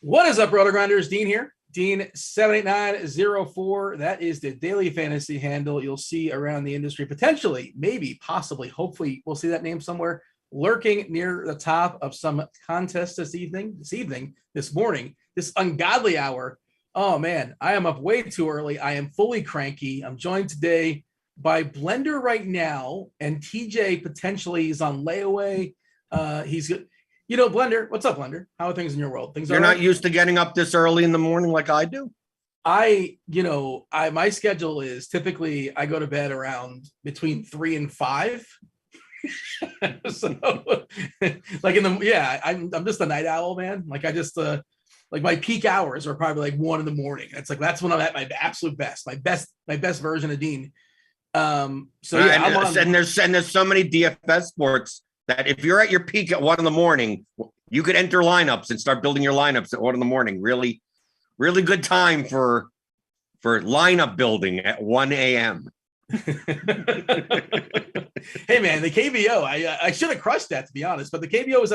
What is up, Rotogrinders? Dean here. Dean78904. That is the daily fantasy handle you'll see around the industry. Potentially, maybe, possibly, hopefully, we'll see that name somewhere lurking near the top of some contest this morning, this ungodly hour. Oh, man, I am up way too early. I am fully cranky. I'm joined today by Blender right now, and TJ potentially is on layaway. He's good. You know, Blender, what's up, Blender? How are things in your world? You're not used to getting up this early in the morning like I do? My schedule is typically I go to bed around between 3 and 5. So like I'm just a night owl, man. Like I just like my peak hours are probably like 1 in the morning. It's like that's when I'm at my absolute best, my best version of Dean. And there's so many DFS sports that if you're at your peak at 1 in the morning, you could enter lineups and start building your lineups at 1 in the morning. Really, really good time for lineup building at 1 a.m. Hey man, the KBO, I should have crushed that, to be honest, but the KBO was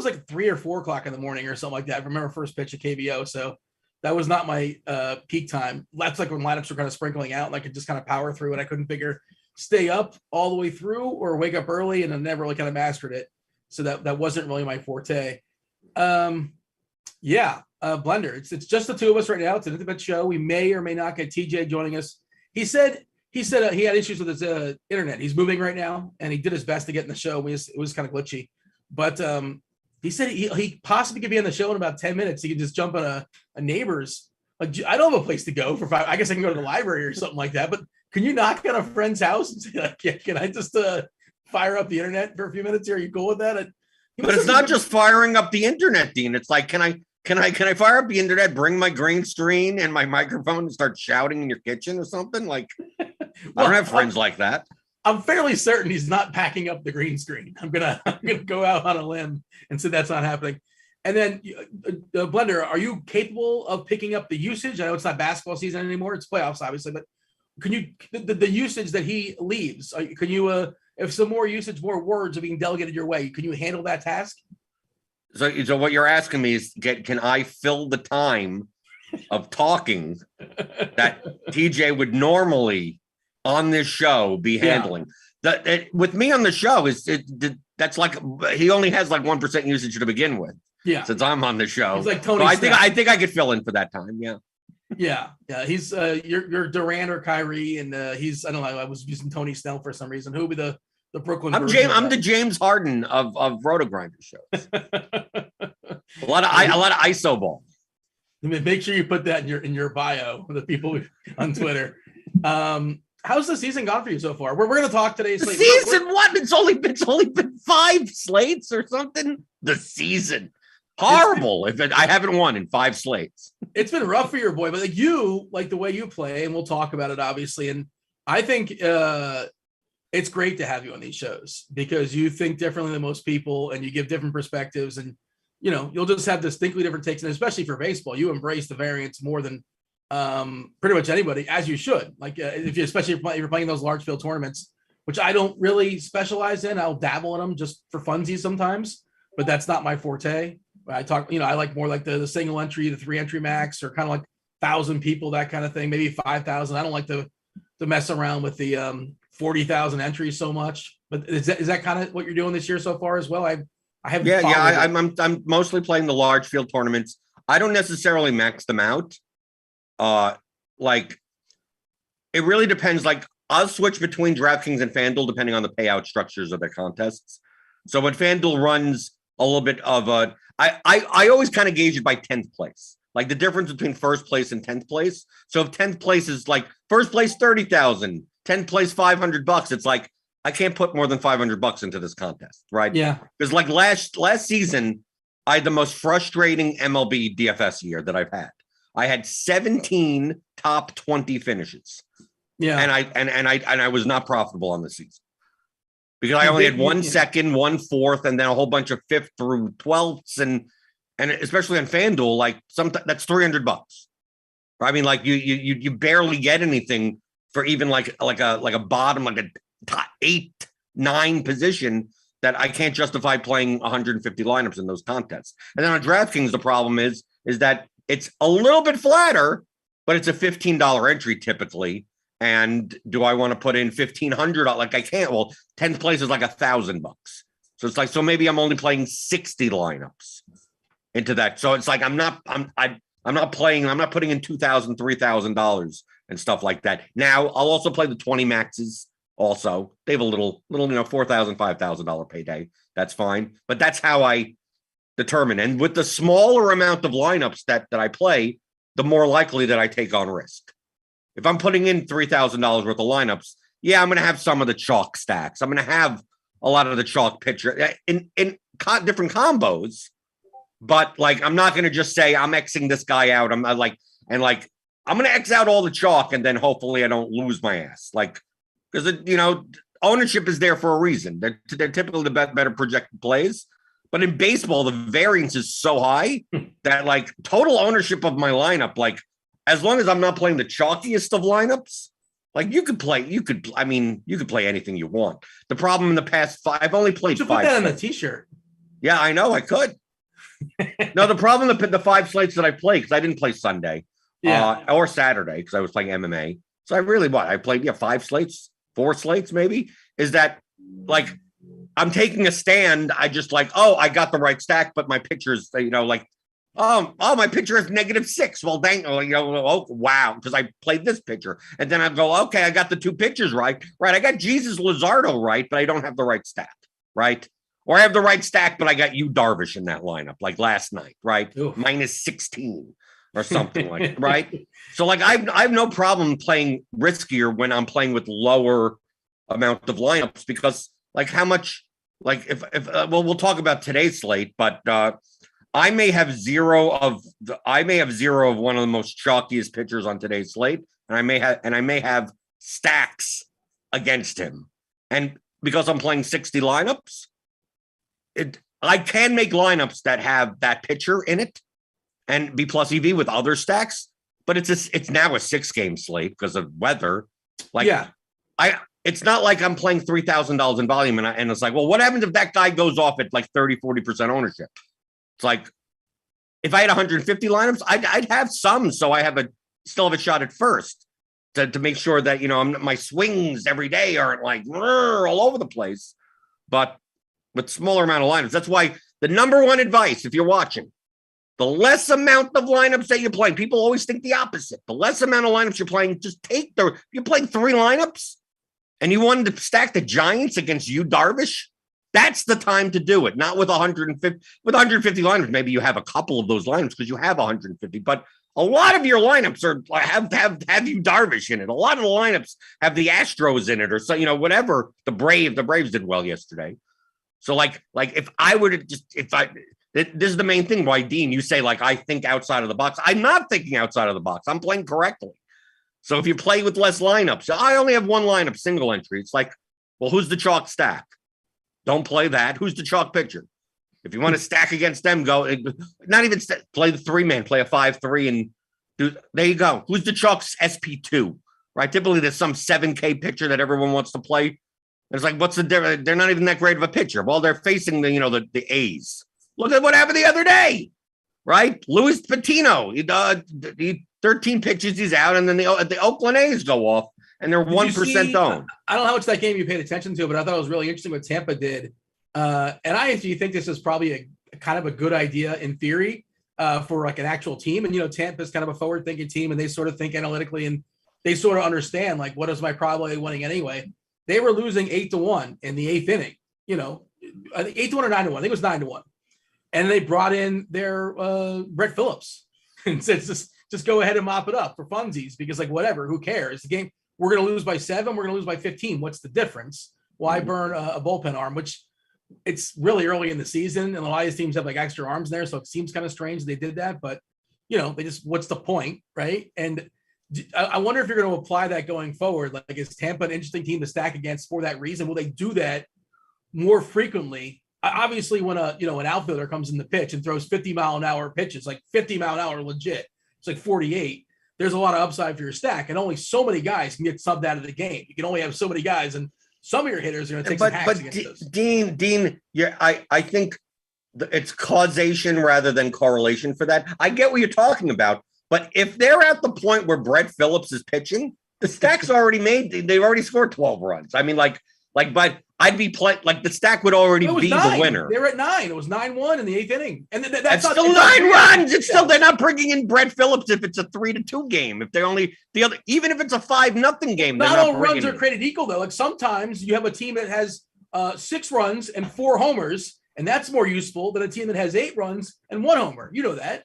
like 3 or 4 o'clock in the morning or something like that. I remember first pitch at KBO, so that was not my peak time. That's like when lineups were kind of sprinkling out and I could just kind of power through, and I couldn't stay up all the way through or wake up early, and I never really kind of mastered it. So that wasn't really my forte. Blender, it's just the two of us right now. It's an intimate show. We may or may not get TJ joining us. He said he had issues with his internet. He's moving right now, and he did his best to get in the show. It was kind of glitchy, but he said he possibly could be on the show in about 10 minutes. He could just jump on a neighbor's. Like, I don't have a place to go for 5. I guess I can go to the library or something like that, but can you knock on a friend's house and say, like, yeah, can I just fire up the internet for a few minutes here? Are you cool with that? But it's not just firing up the internet, Dean. It's like, can I fire up the internet, bring my green screen and my microphone and start shouting in your kitchen or something? Like, I don't have friends like that. I'm fairly certain he's not packing up the green screen. I'm gonna go out on a limb and say that's not happening. And then, Blender, are you capable of picking up the usage? I know it's not basketball season anymore; it's playoffs, obviously. But can you the usage that he leaves? Can you, if some more usage, more words are being delegated your way, can you handle that task? So what you're asking me is, can I fill the time of talking that TJ would normally on this show be handling? Yeah. With me on the show that's like he only has like 1% usage to begin with. Yeah, since I'm on the show, he's like Tony. So I think I could fill in for that time. Yeah. Yeah. He's you're Durant or Kyrie, and he's, I don't know. I was using Tony Snell for some reason. Who would be the Brooklyn? I'm the James Harden of Rotogrinders shows. a lot of ISO ball. Make sure you put that in your bio for the people on Twitter. How's the season gone for you so far? We're going to talk today. The season? What? It's only been 5 slates or something. The season. Horrible. I haven't won in 5 slates. It's been rough for your boy, but like the way you play, and we'll talk about it, obviously. And I think it's great to have you on these shows because you think differently than most people, and you give different perspectives, and you'll just have distinctly different takes. And especially for baseball, you embrace the variance more than pretty much anybody, as you should. Like especially if you're playing those large field tournaments, which I don't really specialize in. I'll dabble in them just for funsies sometimes, but that's not my forte. I like more like the single entry, the 3 entry max, or kind of like 1,000 people, that kind of thing, maybe 5,000. I don't like to mess around with the 40,000 entries so much. But is that kind of what you're doing this year so far as well? I I haven't. I'm mostly playing the large field tournaments. I don't necessarily max them out. Like it really depends. Like I'll switch between DraftKings and FanDuel depending on the payout structures of their contests. So when FanDuel runs a little bit of a, I always kind of gauge it by 10th place, like the difference between first place and 10th place. So if 10th place is like first place 30,000, 10th place $500, it's like I can't put more than $500 into this contest, right? Yeah, because like last season, I had the most frustrating MLB DFS year that I've had. I had 17 top 20 finishes. Yeah, and I was not profitable on the season because I only had one second, one fourth, and then a whole bunch of fifth through 12ths, and especially on FanDuel, like that's $300. I mean, like you barely get anything for even like a bottom, like a top 8-9 position that I can't justify playing 150 lineups in those contests. And then on DraftKings, the problem is that it's a little bit flatter, but it's a $15 entry typically. And do I want to put in $1,500? Like I can't. Well, 10th place is like $1,000. So it's like, so maybe I'm only playing 60 lineups into that. So it's like I'm not putting in $2,000, $3,000 and stuff like that. Now I'll also play the 20 maxes. Also, they have a little, $4,000, $5,000 payday. That's fine. But that's how I determine. And with the smaller amount of lineups that I play, the more likely that I take on risk. If I'm putting in $3,000 worth of lineups, yeah, I'm going to have some of the chalk stacks. I'm going to have a lot of the chalk pitcher in different combos. But like, I'm not going to just say I'm Xing this guy out. I'm going to X out all the chalk and then hopefully I don't lose my ass. Like, because ownership is there for a reason. They're typically the better projected plays. But in baseball, the variance is so high that like total ownership of my lineup, like as long as I'm not playing the chalkiest of lineups, like you could play anything you want. The problem in the past I've only played 5. Put that on a t-shirt. Yeah, I know I could. No, the problem the 5 slates that I played, because I didn't play Sunday or Saturday because I was playing MMA. So I played 5 slates, 4 slates maybe, is that like I'm taking a stand. I just like, I got the right stack, but my pitcher's, my pitcher is -6. Well, dang, wow, because I played this pitcher. And then I go, okay, I got the 2 pitchers right. I got Jesus Luzardo right, but I don't have the right stack, right? Or I have the right stack, but I got you Darvish in that lineup, like last night, right? Oof. -16 or something like that, right? So like I have no problem playing riskier when I'm playing with lower amount of lineups, because like how much, like if we'll talk about today's slate, but I may have zero of one of the most chalkiest pitchers on today's slate, and I may have stacks against him. And because I'm playing 60 lineups, I can make lineups that have that pitcher in it and be plus EV with other stacks, but it's now a 6-game slate because of weather. Like it's not like I'm playing $3,000 in volume and it's like, well, what happens if that guy goes off at like 30-40% ownership? It's like, if I had 150 lineups, I'd have some, so I still have a shot at first to make sure that my swings every day aren't like all over the place. But with smaller amount of lineups, that's why the number one advice, if you're watching, the less amount of lineups that you're playing. People always think the opposite. The less amount of lineups you're playing, just you're playing 3 lineups, and you wanted to stack the Giants against you Darvish. That's the time to do it, not with 150. With 150 lineups, maybe you have a couple of those lineups because you have 150. But a lot of your lineups have you Darvish in it. A lot of the lineups have the Astros in it, or so whatever. The Braves did well yesterday. So like if I were to this is the main thing. Why, Dean, you say like I think outside of the box. I'm not thinking outside of the box. I'm playing correctly. So if you play with less lineups, I only have one lineup, single entry. It's like, well, who's the chalk stack? Don't play that. Who's the chalk pitcher? If you want to stack against them, go. Not even play the 3-man. Play a 5-3 and there you go. Who's the chalk SP2? Right. Typically, there's some 7K pitcher that everyone wants to play. It's like, what's the difference? They're not even that great of a pitcher. Well, they're facing the A's. Look at what happened the other day, right? Luis Patino. He 13 pitches, he's out, and then the Oakland A's go off. And they're 1% owned. I don't know how much that game you paid attention to, but I thought it was really interesting what Tampa did. And I actually think this is probably a kind of a good idea in theory for like an actual team. And, Tampa's kind of a forward thinking team, and they sort of think analytically, and they sort of understand, like, what is my probability of winning anyway? They were losing 8-1 in the 8th inning, I think 8-1 or 9-1. I think it was 9-1. And they brought in their Brett Phillips and said, just go ahead and mop it up for funsies, because like, whatever, who cares? The game, we're going to lose by 7. We're going to lose by 15. What's the difference? Why burn a bullpen arm, which it's really early in the season, and a lot of these teams have like extra arms there. So it seems kind of strange they did that, but they just, what's the point? Right. And I wonder if you're going to apply that going forward. Like, is Tampa an interesting team to stack against for that reason? Will they do that more frequently? Obviously, when an outfielder comes in the pitch and throws 50-mile-an-hour pitches, like 50-mile-an-hour legit, it's like 48. There's a lot of upside for your stack, and only so many guys can get subbed out of the game. You can only have so many guys, and some of your hitters are going to take some hacks against us. Dean, yeah, I think it's causation rather than correlation for that. I get what you're talking about, but if they're at the point where Brett Phillips is pitching, the stack's already made. They've already scored 12 runs. I mean, but I'd be the stack would already be 9. The winner. They were at 9. It was 9-1 in the 8th inning, and that's still 9 runs. It's still, they're not bringing in Brett Phillips if it's a 3-2 game. If they're only the other, even if it's a 5-0 game, not all runs are created equal though. Like, sometimes you have a team that has 6 runs and 4 homers, and that's more useful than a team that has 8 runs and 1 homer. You know that.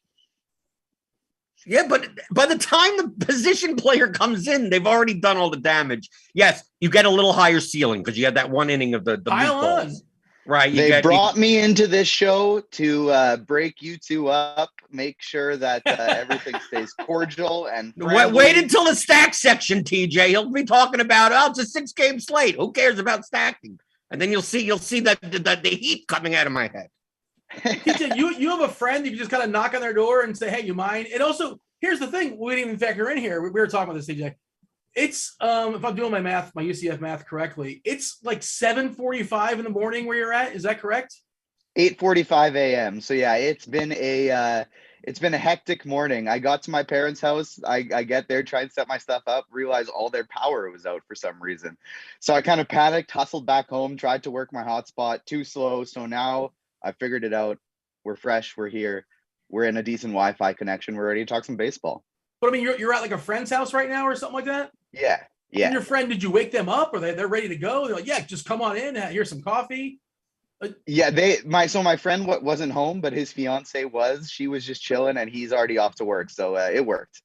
Yeah, but by the time the position player comes in, they've already done all the damage. Yes, you get a little higher ceiling because you had that 1 inning of the meatballs. Right. They brought me into this show to break you two up, make sure that everything stays cordial and friendly. Wait until the stack section, TJ. He'll be talking about, it's a 6-game slate. Who cares about stacking? And then you'll see that the heat coming out of my head. TJ, you have a friend, you can just kind of knock on their door and say, hey, you mind? And also, here's the thing, we didn't even factor in here. We were talking about this, TJ. It's if I'm doing my UCF math correctly, it's like 7:45 in the morning where you're at. Is that correct? 8:45 a.m. So yeah, it's been a hectic morning. I got to my parents' house. I get there, try and set my stuff up, realize all their power was out for some reason. So I kind of panicked, hustled back home, tried to work my hotspot, too slow. So now I figured it out. We're fresh. We're here. We're in a decent Wi-Fi connection. We're ready to talk some baseball. But I mean, you're at like a friend's house right now or something like that? Yeah. And your friend, did you wake them up, or they're ready to go? They're like, yeah, just come on in. Here's some coffee. Yeah, my friend wasn't home, but his fiance was. She was just chilling, and he's already off to work, so it worked.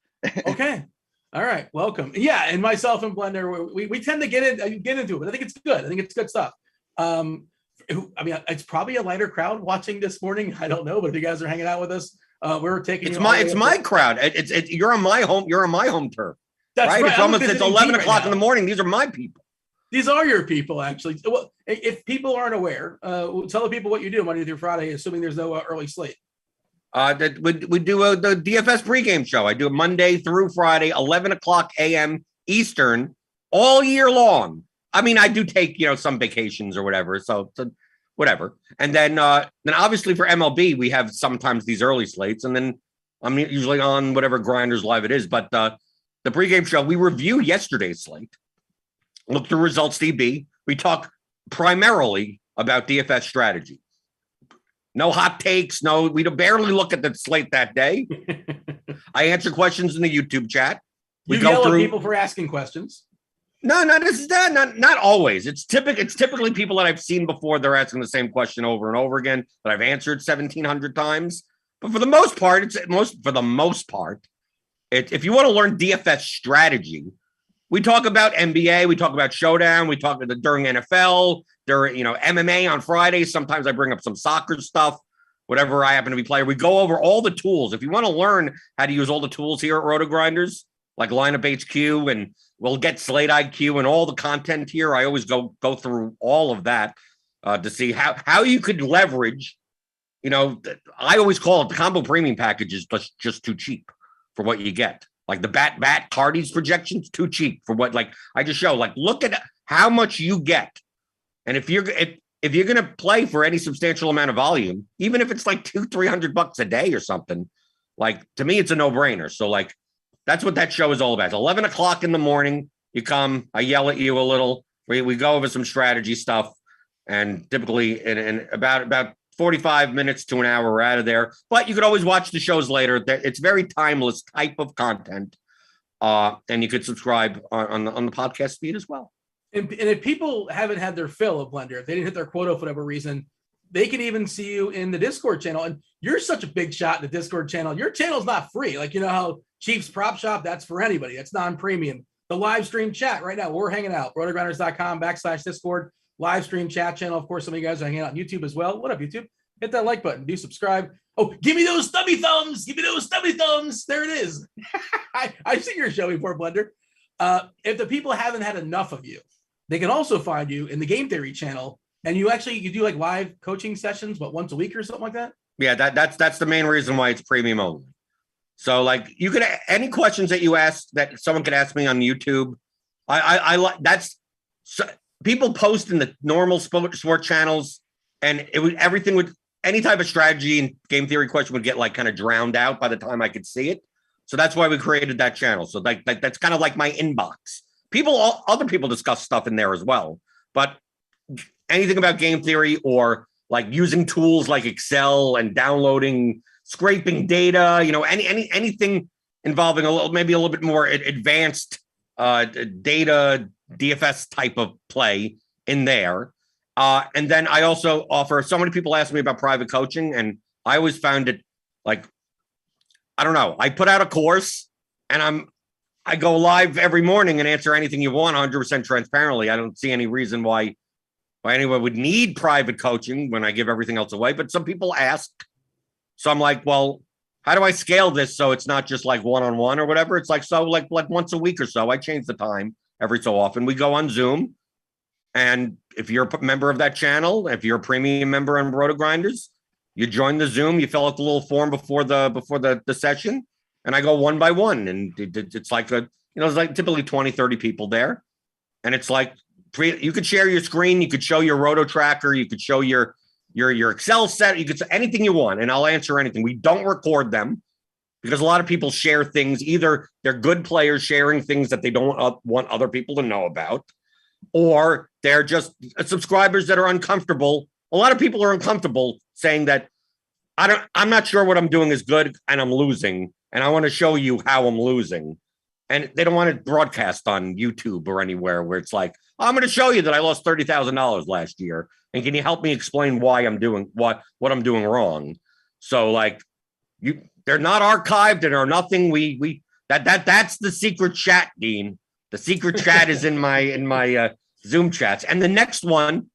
Okay. All right. Welcome. Yeah, and myself and Blender, we tend to get into it, but I think it's good. I think it's good stuff. I mean, it's probably a lighter crowd watching this morning. I don't know, but if you guys are hanging out with us, we're taking. It's my crowd. You're on my home turf. That's right. It's 11 o'clock in the morning. These are my people. These are your people, actually. Well, if people aren't aware, tell the people what you do Monday through Friday, assuming there's no early slate. We do the DFS pregame show. I do it Monday through Friday, 11 o'clock a.m. Eastern, all year long. I mean, I do take some vacations or whatever, so whatever. And then obviously for MLB, we have sometimes these early slates, and then I'm usually on whatever Grinderslive it is. But the pregame show, we review yesterday's slate. Look through results DB. We talk primarily about DFS strategy. No hot takes. No, we barely look at the slate that day. I answer questions in the YouTube chat. We go through people for asking questions. No, this is not always. It's typically people that I've seen before. They're asking the same question over and over again that I've answered 1,700 times. But for the most part, if you want to learn DFS strategy, we talk about NBA, we talk about Showdown, we talk during NFL, during MMA on Fridays. Sometimes I bring up some soccer stuff, whatever I happen to be playing. We go over all the tools. If you want to learn how to use all the tools here at Rotogrinders, like lineup HQ, and we'll get Slate IQ and all the content here. I always go through all of that to see how you could leverage. I always call it the combo premium package is just too cheap for what you get. Like the bat Carty's projections, too cheap for what, I just show, look at how much you get. And if you're going to play for any substantial amount of volume, even if it's like $200-300 a day or something, to me, it's a no brainer. So that's what that show is all about. It's 11 o'clock in the morning. You come, I yell at you a little. We go over some strategy stuff. And typically in about 45 minutes to an hour, we're out of there. But you could always watch the shows later. It's very timeless type of content. And you could subscribe on the podcast feed as well. And if people haven't had their fill of Blender, if they didn't hit their quota for whatever reason, they can even see you in the Discord channel. And you're such a big shot in the Discord channel. Your channel's not free. Like, you know how Chiefs Prop Shop, that's for anybody. That's non-premium. The live stream chat right now, we're hanging out. Rotogrinders.com/Discord. Live stream chat channel. Of course, some of you guys are hanging out on YouTube as well. What up, YouTube? Hit that like button. Do subscribe. Oh, give me those stubby thumbs. Give me those stubby thumbs. There it is. I've seen your show before, Blender. If the people haven't had enough of you, they can also find you in the Game Theory channel. And you do like live coaching sessions, but once a week or something like that? Yeah, that's the main reason why it's premium only. So like you could, any questions that you ask that someone could ask me on YouTube. I like that's so, people post in the normal sport channels, and everything would, any type of strategy and game theory question would get like kind of drowned out by the time I could see it. So that's why we created that channel. So like that's kind of like my inbox. Other people discuss stuff in there as well, but anything about game theory or like using tools like Excel and downloading, scraping data, anything involving maybe a little bit more advanced data DFS type of play in there. And then I also offer, so many people ask me about private coaching, and I always found it like, I don't know, I put out a course and I go live every morning and answer anything you want 100% transparently. I don't see any reason why anyone would need private coaching when I give everything else away. But some people ask. So I'm like, well, how do I scale this so it's not just like one-on-one or whatever? It's like, so like once a week or so, I change the time every so often. We go on Zoom. And if you're a member of that channel, if you're a premium member on Rotogrinders, you join the Zoom, you fill out the little form before the session, and I go one by one. And it's like it's like typically 20, 30 people there. And it's like, you could share your screen, you could show your Roto tracker, you could show your Excel set, you could say anything you want, and I'll answer anything. We don't record them because a lot of people share things. Either they're good players sharing things that they don't want other people to know about, or they're just subscribers that are uncomfortable. A lot of people are uncomfortable saying that I'm not sure what I'm doing is good and I'm losing, and I want to show you how I'm losing. And they don't want to broadcast on YouTube or anywhere where it's like, I'm going to show you that I lost $30,000 last year. And can you help me explain why I'm doing what I'm doing wrong? So like they're not archived and are nothing. That's the secret chat, Dean. The secret chat is in my Zoom chats. And the next one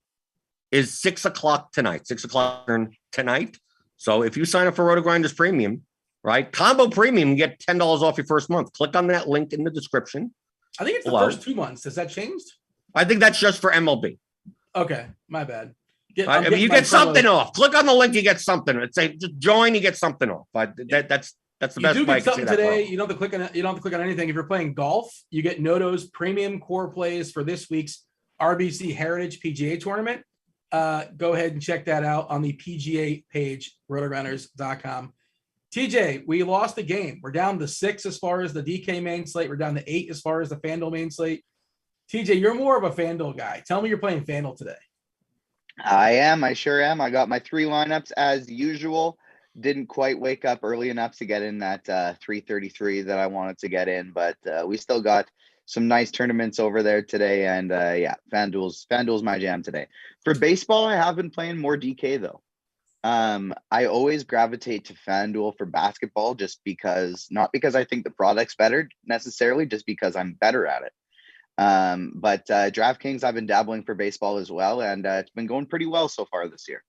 is 6:00 tonight, 6:00 tonight. So if you sign up for Rotogrinders Premium, right? Combo Premium, you get $10 off your first month. Click on that link in the description. I think it's the first 2 months. Has that changed? I think that's just for MLB. Okay, my bad. You get something off. Click on the link, you get something. It's say just join, you get something off. That's the best way. You do get something today. You don't have to click on anything. If you're playing golf, you get Noto's premium core plays for this week's RBC Heritage PGA tournament. Go ahead and check that out on the PGA page, rotogrinders.com. TJ, we lost the game. We're down to 6 as far as the DK main slate. We're down to 8 as far as the FanDuel main slate. TJ, you're more of a FanDuel guy. Tell me you're playing FanDuel today. I am. I sure am. I got my 3 lineups as usual. Didn't quite wake up early enough to get in that 333 that I wanted to get in, but we still got some nice tournaments over there today. And yeah, FanDuel's my jam today. For baseball, I have been playing more DK though. I always gravitate to FanDuel for basketball just because, not because I think the product's better necessarily, just because I'm better at it. But DraftKings, I've been dabbling for baseball as well, and it's been going pretty well so far this year.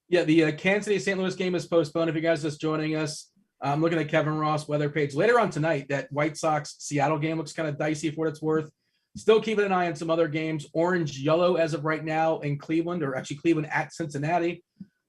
Yeah, the Kansas City St. Louis game is postponed. If you guys are just joining us, I'm looking at Kevin Roth's weather page. Later on tonight, that White Sox Seattle game looks kind of dicey for what it's worth. Still keeping an eye on some other games. Orange, yellow as of right now in Cleveland, or actually Cleveland at Cincinnati.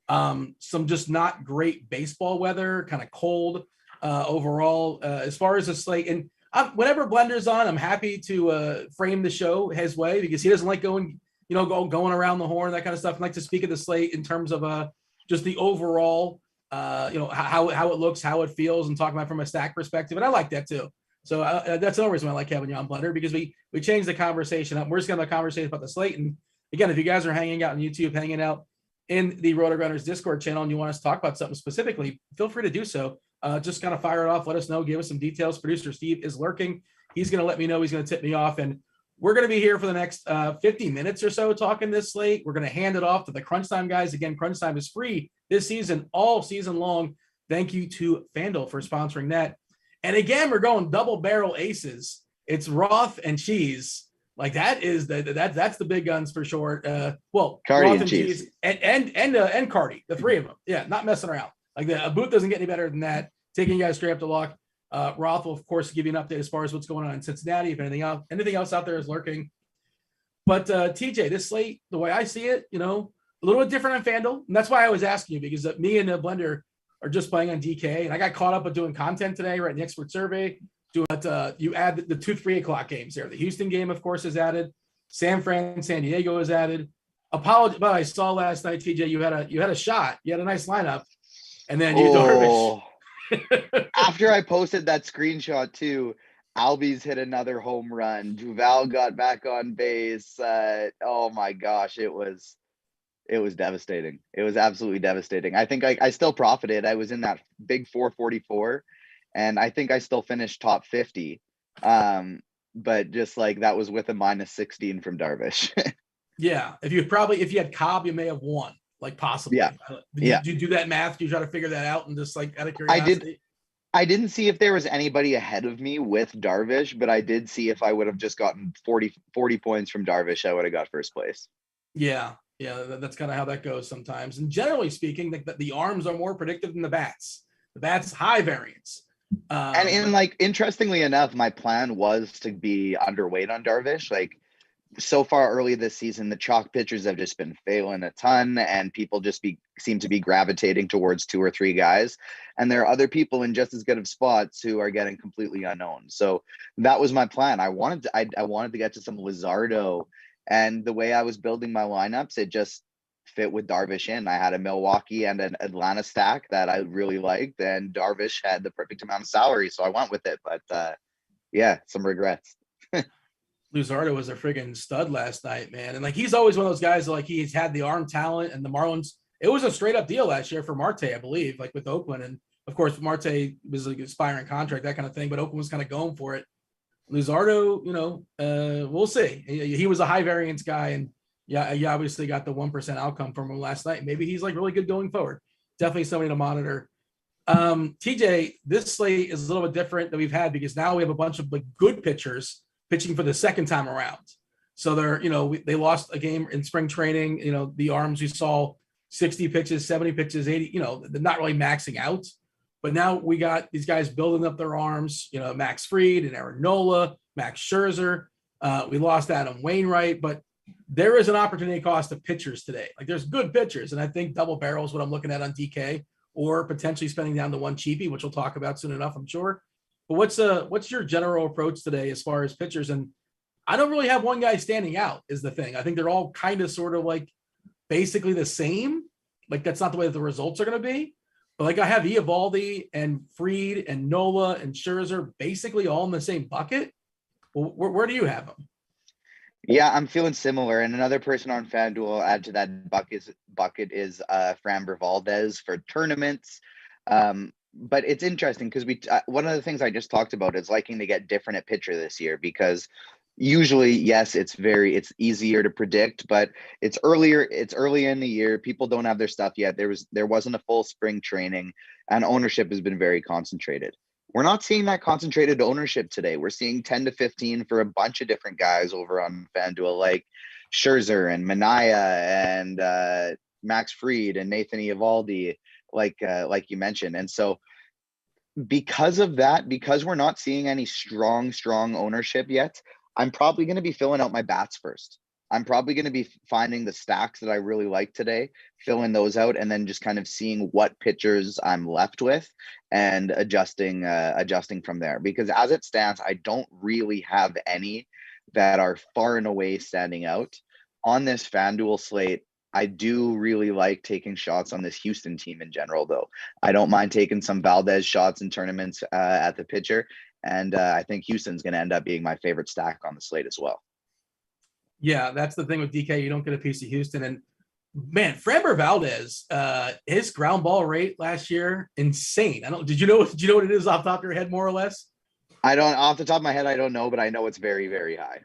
Some just not great baseball weather, kind of cold overall. As far as the slate, and whenever Blender's on, I'm happy to frame the show his way because he doesn't like going around the horn, that kind of stuff. I like to speak of the slate in terms of just the overall, how it looks, how it feels, and talk about it from a stack perspective. And I like that too. So that's another reason why I like having you on, Blender, because we changed the conversation up. We're just going to have a conversation about the slate, and again, if you guys are hanging out on YouTube, hanging out in the Rotogrinders Discord channel, and you want us to talk about something specifically, feel free to do so. Just kind of fire it off. Let us know. Give us some details. Producer Steve is lurking. He's going to let me know. He's going to tip me off. And we're going to be here for the next 50 minutes or so talking this slate. We're going to hand it off to the Crunch Time guys. Again, Crunch Time is free this season, all season long. Thank you to FanDuel for sponsoring that. And again, we're going double barrel aces. It's Roth and Cheese. Like that is that's the big guns for sure. Well, Carty Roth and Cheese and Carty, the three of them. Yeah, not messing around. Like a booth doesn't get any better than that. Taking you guys straight up to lock. Roth will of course give you an update as far as what's going on in Cincinnati. If anything else out there is lurking. But TJ, this slate, the way I see it, a little bit different on FanDuel, and that's why I was asking you, because me and Blender are just playing on DK, and I got caught up with doing content today, right? The expert survey. You add the 2-3 o'clock games there. The Houston game, of course, is added. San Diego is added. Apology, but I saw last night, TJ, you had a shot. You had a nice lineup, and then you Darvish. After I posted that screenshot too, Albies hit another home run. Duval got back on base. Oh my gosh, it was devastating. It was absolutely devastating. I think I still profited. I was in that big 444. And I think I still finished top 50. But just like that was with a -16 from Darvish. Yeah. If you had Cobb, you may have won, like possibly. Yeah. Did you do that math? Did you try to figure that out and just like out of curiosity? I didn't see if there was anybody ahead of me with Darvish, but I did see if I would have just gotten 40 points from Darvish, I would have got first place. Yeah. Yeah. That's kind of how that goes sometimes. And generally speaking, the arms are more predictive than the bats. The bats high variance. Interestingly enough, my plan was to be underweight on Darvish. Like so far early this season, the chalk pitchers have just been failing a ton, and people just seem to be gravitating towards 2 or 3 guys. And there are other people in just as good of spots who are getting completely unknown. So that was my plan. I wanted to get to some Luzardo, and the way I was building my lineups, it just fit with Darvish in. I had a Milwaukee and an Atlanta stack that I really liked, and Darvish had the perfect amount of salary, so I went with it. But yeah, some regrets. Luzardo was a friggin' stud last night, man. And like he's always one of those guys like he's had the arm talent, and the Marlins, it was a straight up deal last year for Marte, I believe, like with Oakland. And of course, Marte was like expiring contract, that kind of thing, but Oakland was kind of going for it. Luzardo, we'll see. He was a high variance guy, and yeah, you obviously got the 1% outcome from him last night. Maybe he's like really good going forward. Definitely somebody to monitor. TJ, this slate is a little bit different than we've had because now we have a bunch of like good pitchers pitching for the second time around. So they lost a game in spring training. The arms we saw 60 pitches, 70 pitches, 80. They're not really maxing out. But now we got these guys building up their arms. Max Fried and Aaron Nola, Max Scherzer. We lost Adam Wainwright, but there is an opportunity cost of pitchers today. Like there's good pitchers, and I think double barrel is what I'm looking at on DK, or potentially spending down to one cheapie, which we'll talk about soon enough, I'm sure. But what's your general approach today as far as pitchers? And I don't really have one guy standing out is the thing. I think they're all kind of sort of like basically the same. Like that's not the way that the results are going to be. But like I have Eovaldi and Fried and Nola and Scherzer basically all in the same bucket. Well, where do you have them? Yeah, I'm feeling similar. And another person on FanDuel I'll add to that bucket is Framber Valdez for tournaments. But it's interesting because one of the things I just talked about is liking to get different at pitcher this year, because usually, yes, it's easier to predict, but it's early in the year. People don't have their stuff yet. There wasn't a full spring training, and ownership has been very concentrated. We're not seeing that concentrated ownership today. We're seeing 10 to 15 for a bunch of different guys over on FanDuel, like Scherzer and Manaea and Max Fried and Nathan Eovaldi, like you mentioned. And so because of that, because we're not seeing any strong ownership yet, I'm probably going to be filling out my bats first. I'm probably going to be finding the stacks that I really like today, filling those out, and then just kind of seeing what pitchers I'm left with and adjusting from there. Because as it stands, I don't really have any that are far and away standing out. On this FanDuel slate, I do really like taking shots on this Houston team in general, though. I don't mind taking some Valdez shots in tournaments at the pitcher. And I think Houston's going to end up being my favorite stack on the slate as well. Yeah, that's the thing with DK. You don't get a piece of Houston. And man, Framber Valdez, his ground ball rate last year, insane. Did you know what it is off the top of your head, more or less? I don't, off the top of my head, I don't know, but I know it's very, very high.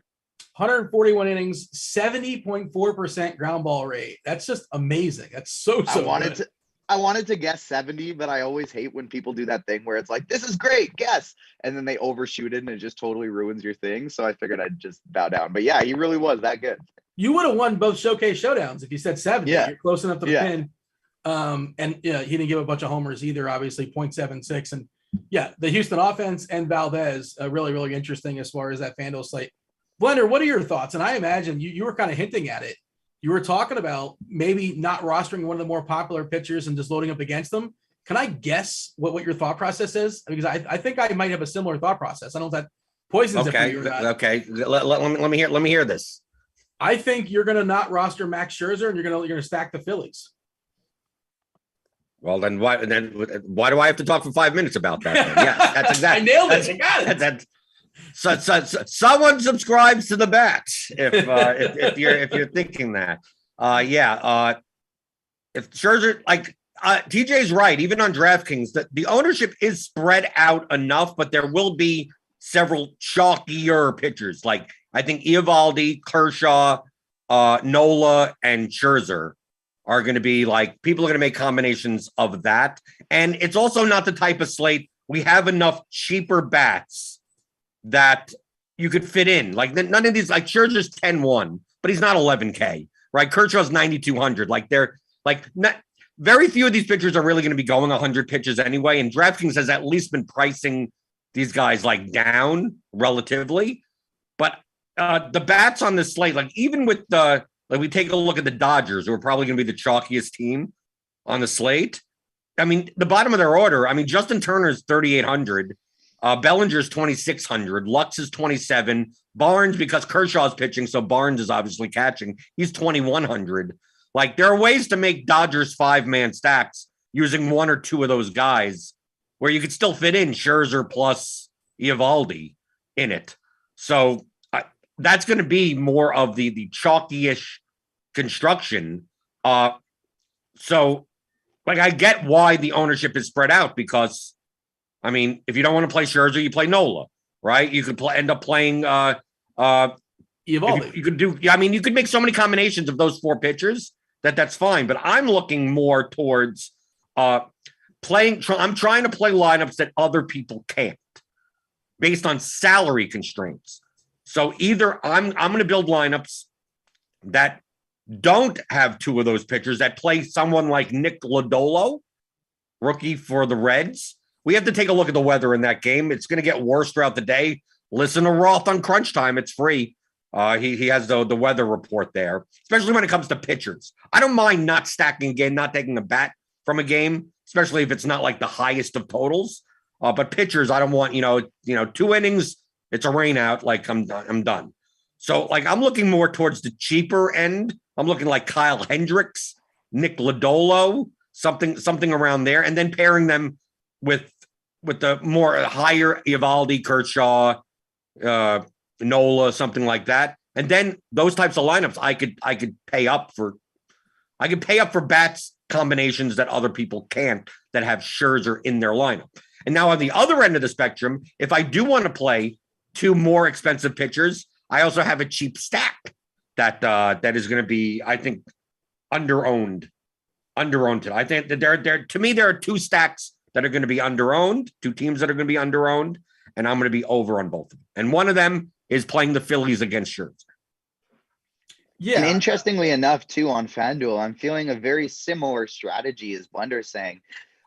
141 innings, 70.4% ground ball rate. That's just amazing. That's so good. I wanted to guess 70, but I always hate when people do that thing where it's like, this is great, guess. And then they overshoot it and it just totally ruins your thing. So I figured I'd just bow down. But yeah, he really was that good. You would have won both showcase showdowns if you said 70. Yeah. You're close enough to the pin. And he didn't give a bunch of homers either, obviously 0.76. And yeah, the Houston offense and Valdez, really, really interesting as far as that FanDuel slate. Blender, what are your thoughts? And I imagine you were kind of hinting at it. You were talking about maybe not rostering one of the more popular pitchers and just loading up against them. Can I guess what your thought process is? Because I think I might have a similar thought process. I don't know if that poisons it for you or not. Okay. Let me hear this. I think you're going to not roster Max Scherzer and you're going to stack the Phillies. Well, then why do I have to talk for 5 minutes about that? Then? Yeah, that's exactly. I nailed it. I got it. So someone subscribes to the bats if you're thinking that. If Scherzer, TJ's right, even on DraftKings, the ownership is spread out enough, but there will be several chalkier pitchers. Like I think Eovaldi, Kershaw, Nola, and Scherzer are going to be like, people are going to make combinations of that. And it's also not the type of slate. We have enough cheaper bats that you could fit in. Like none of these, like Scherzer's 10-1, but he's not 11K, right? Kershaw's 9,200. Like they're like not very few of these pitchers are really going to be going 100 pitches anyway. And DraftKings has at least been pricing these guys like down relatively. But the bats on this slate, like even with we take a look at the Dodgers, who are probably going to be the chalkiest team on the slate. I mean, the bottom of their order, Justin Turner's 3,800. Bellinger's 2,600. Lux is 27. Barnes, because Kershaw's pitching, so Barnes is obviously catching. He's 2,100. Like, there are ways to make Dodgers 5-man stacks using one or two of those guys where you could still fit in Scherzer plus Eovaldi in it. So that's going to be more of the chalky-ish construction. So I get why the ownership is spread out because, if you don't want to play Scherzer, you play Nola, right? You could end up playing Eovaldi. You could do. You could make so many combinations of those four pitchers that's fine. But I'm looking more towards playing. I'm trying to play lineups that other people can't, based on salary constraints. So either I'm going to build lineups that don't have two of those pitchers, that play someone like Nick Lodolo, rookie for the Reds. We have to take a look at the weather in that game. It's going to get worse throughout the day. Listen to Roth on Crunch Time. It's free. He has the weather report there, especially when it comes to pitchers. I don't mind not stacking a game, not taking a bat from a game, especially if it's not like the highest of totals. But pitchers, I don't want, 2 innings, it's a rain out. Like I'm done. So I'm looking more towards the cheaper end. I'm looking like Kyle Hendricks, Nick Lodolo, something around there, and then pairing them with the more higher Eovaldi, Kershaw, Nola, something like that. And then those types of lineups, I could pay up for bats combinations that other people can't, that have Scherzer in their lineup. And now on the other end of the spectrum, if I do want to play 2 more expensive pitchers, I also have a cheap stack that is going to be, I think, underowned. I think that there are 2 stacks that are going to be underowned, 2 teams that are going to be underowned, and I'm going to be over on both of them. And one of them is playing the Phillies against Scherzer. Yeah. And interestingly enough, too, on FanDuel, I'm feeling a very similar strategy as Blender's saying,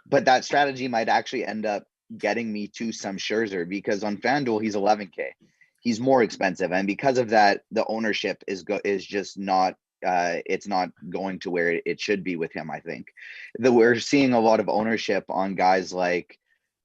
but that strategy might actually end up getting me to some Scherzer, because on FanDuel, he's 11K. He's more expensive. And because of that, the ownership is just not, it's not going to where it should be with him. I think that we're seeing a lot of ownership on guys like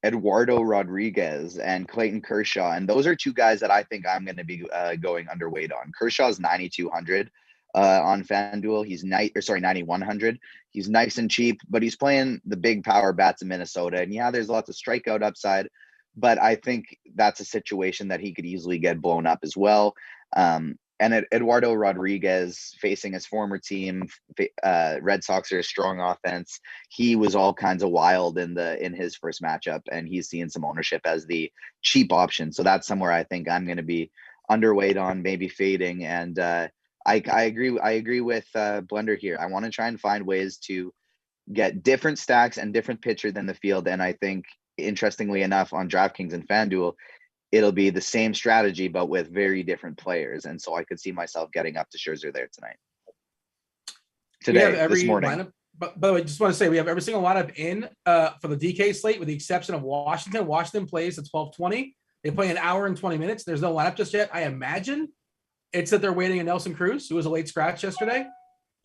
Eduardo Rodriguez and Clayton Kershaw. And those are 2 guys that I think I'm going to be going underweight on. Kershaw's 9,200 on FanDuel. He's 9,100. He's nice and cheap, but he's playing the big power bats in Minnesota. And yeah, there's lots of strikeout upside, but I think that's a situation that he could easily get blown up as well. and Eduardo Rodriguez facing his former team, Red Sox are a strong offense. He was all kinds of wild in his first matchup, and he's seeing some ownership as the cheap option. So that's somewhere I think I'm going to be underweight on, maybe fading. And I agree with Blender here. I want to try and find ways to get different stacks and different pitcher than the field. And I think, interestingly enough, on DraftKings and FanDuel, it'll be the same strategy, but with very different players. And so I could see myself getting up to Scherzer there tonight. This morning. Lineup, but by the way, just want to say we have every single lineup in for the DK slate, with the exception of Washington. Washington plays at 12:20. They play an hour and 20 minutes. There's no lineup just yet. I imagine it's that they're waiting on Nelson Cruz, who was a late scratch yesterday.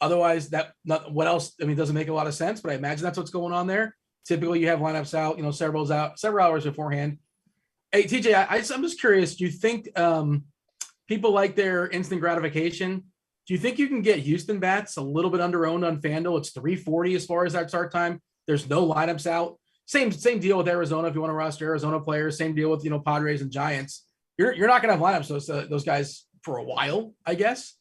Otherwise, what else? I mean, it doesn't make a lot of sense, but I imagine that's what's going on there. Typically, you have lineups out, several hours beforehand. Hey, TJ, I'm just curious. Do you think people like their instant gratification? Do you think you can get Houston bats a little bit under-owned on FanDuel? It's 340 as far as that start time. There's no lineups out. Same deal with Arizona. If you want to roster Arizona players, same deal with Padres and Giants. You're not going to have lineups those guys for a while, I guess.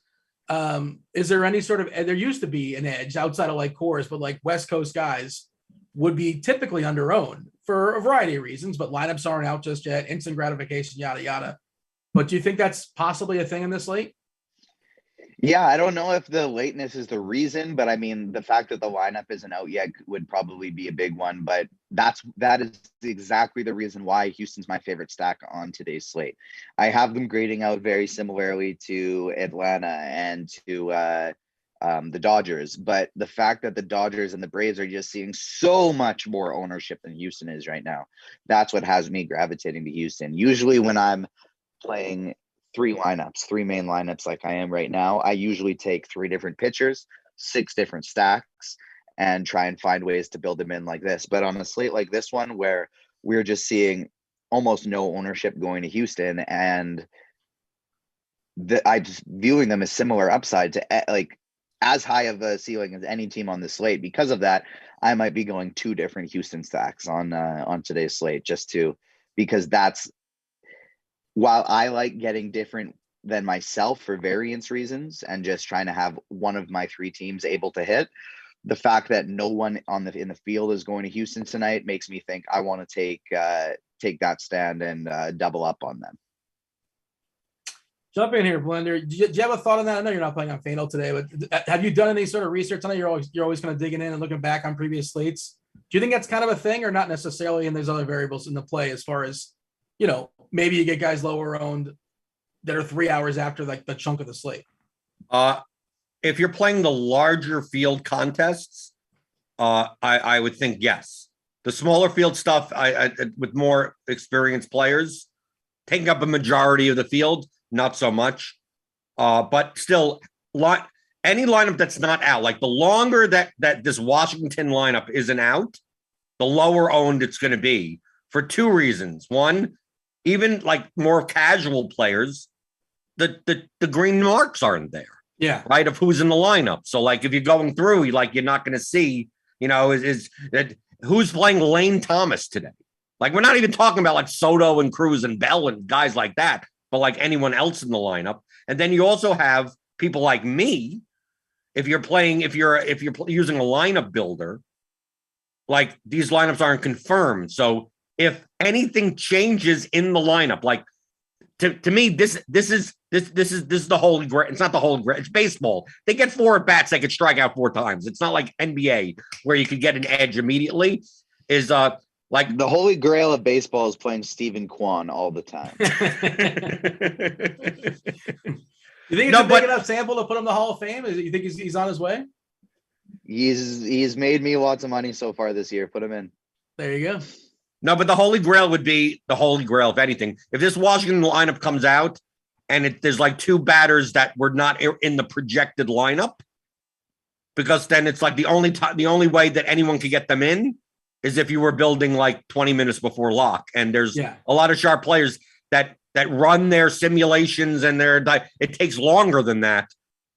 Is there any sort of, there used to be an edge outside of like Coors, but like West Coast guys would be typically under-owned for a variety of reasons, but lineups aren't out just yet. Instant gratification, yada, yada. But do you think that's possibly a thing in this slate? Yeah, I don't know if the lateness is the reason, but I mean, the fact that the lineup isn't out yet would probably be a big one. But that is exactly the reason why Houston's my favorite stack on today's slate. I have them grading out very similarly to Atlanta and to the Dodgers, but the fact that the Dodgers and the Braves are just seeing so much more ownership than Houston is right now, that's what has me gravitating to Houston. Usually when I'm playing three main lineups like I am right now, I usually take 3 different pitchers, 6 different stacks, and try and find ways to build them in like this. But on a slate like this one, where we're just seeing almost no ownership going to Houston, and I'm just viewing them as similar upside to like as high of a ceiling as any team on the slate. Because of that, I might be going 2 different Houston stacks on today's slate, because that's, while I like getting different than myself for variance reasons and just trying to have one of my 3 teams able to hit, the fact that no one in the field is going to Houston tonight makes me think I want to take that stand and double up on them. Jump in here, Blender. Do you have a thought on that? I know you're not playing on FanDuel today, but have you done any sort of research? I know you're always kind of digging in and looking back on previous slates. Do you think that's kind of a thing, or not necessarily? And there's other variables in the play as far as, maybe you get guys lower owned that are 3 hours after like the chunk of the slate. If you're playing the larger field contests, I would think yes. The smaller field stuff, I with more experienced players taking up a majority of the field, not so much. But still, any lineup that's not out, like the longer that this Washington lineup isn't out, the lower owned it's going to be for 2 reasons. One, even like more casual players, the green marks aren't there. Yeah. Right. Of who's in the lineup. So like if you're going through, you're not going to see, is that who's playing Lane Thomas today? Like we're not even talking about like Soto and Cruz and Bell and guys like that, but like anyone else in the lineup. And then you also have people like me. If you're using a lineup builder, like these lineups aren't confirmed. So if anything changes in the lineup, like to me, this is the holy grail. It's not the holy grail. It's baseball. They get 4 at bats. They could strike out 4 times. It's not like NBA where you could get an edge immediately. Is like the holy grail of baseball is playing Stephen Kwan all the time. You think it's a big enough sample to put him in the Hall of Fame? You think he's on his way? He's made me lots of money so far this year. Put him in. There you go. No, but the holy grail would be the holy grail, if anything. If this Washington lineup comes out and there's like 2 batters that were not in the projected lineup, because then it's like the only way that anyone could get them in is if you were building like 20 minutes before lock. And there's a lot of sharp players that run their simulations and it takes longer than that.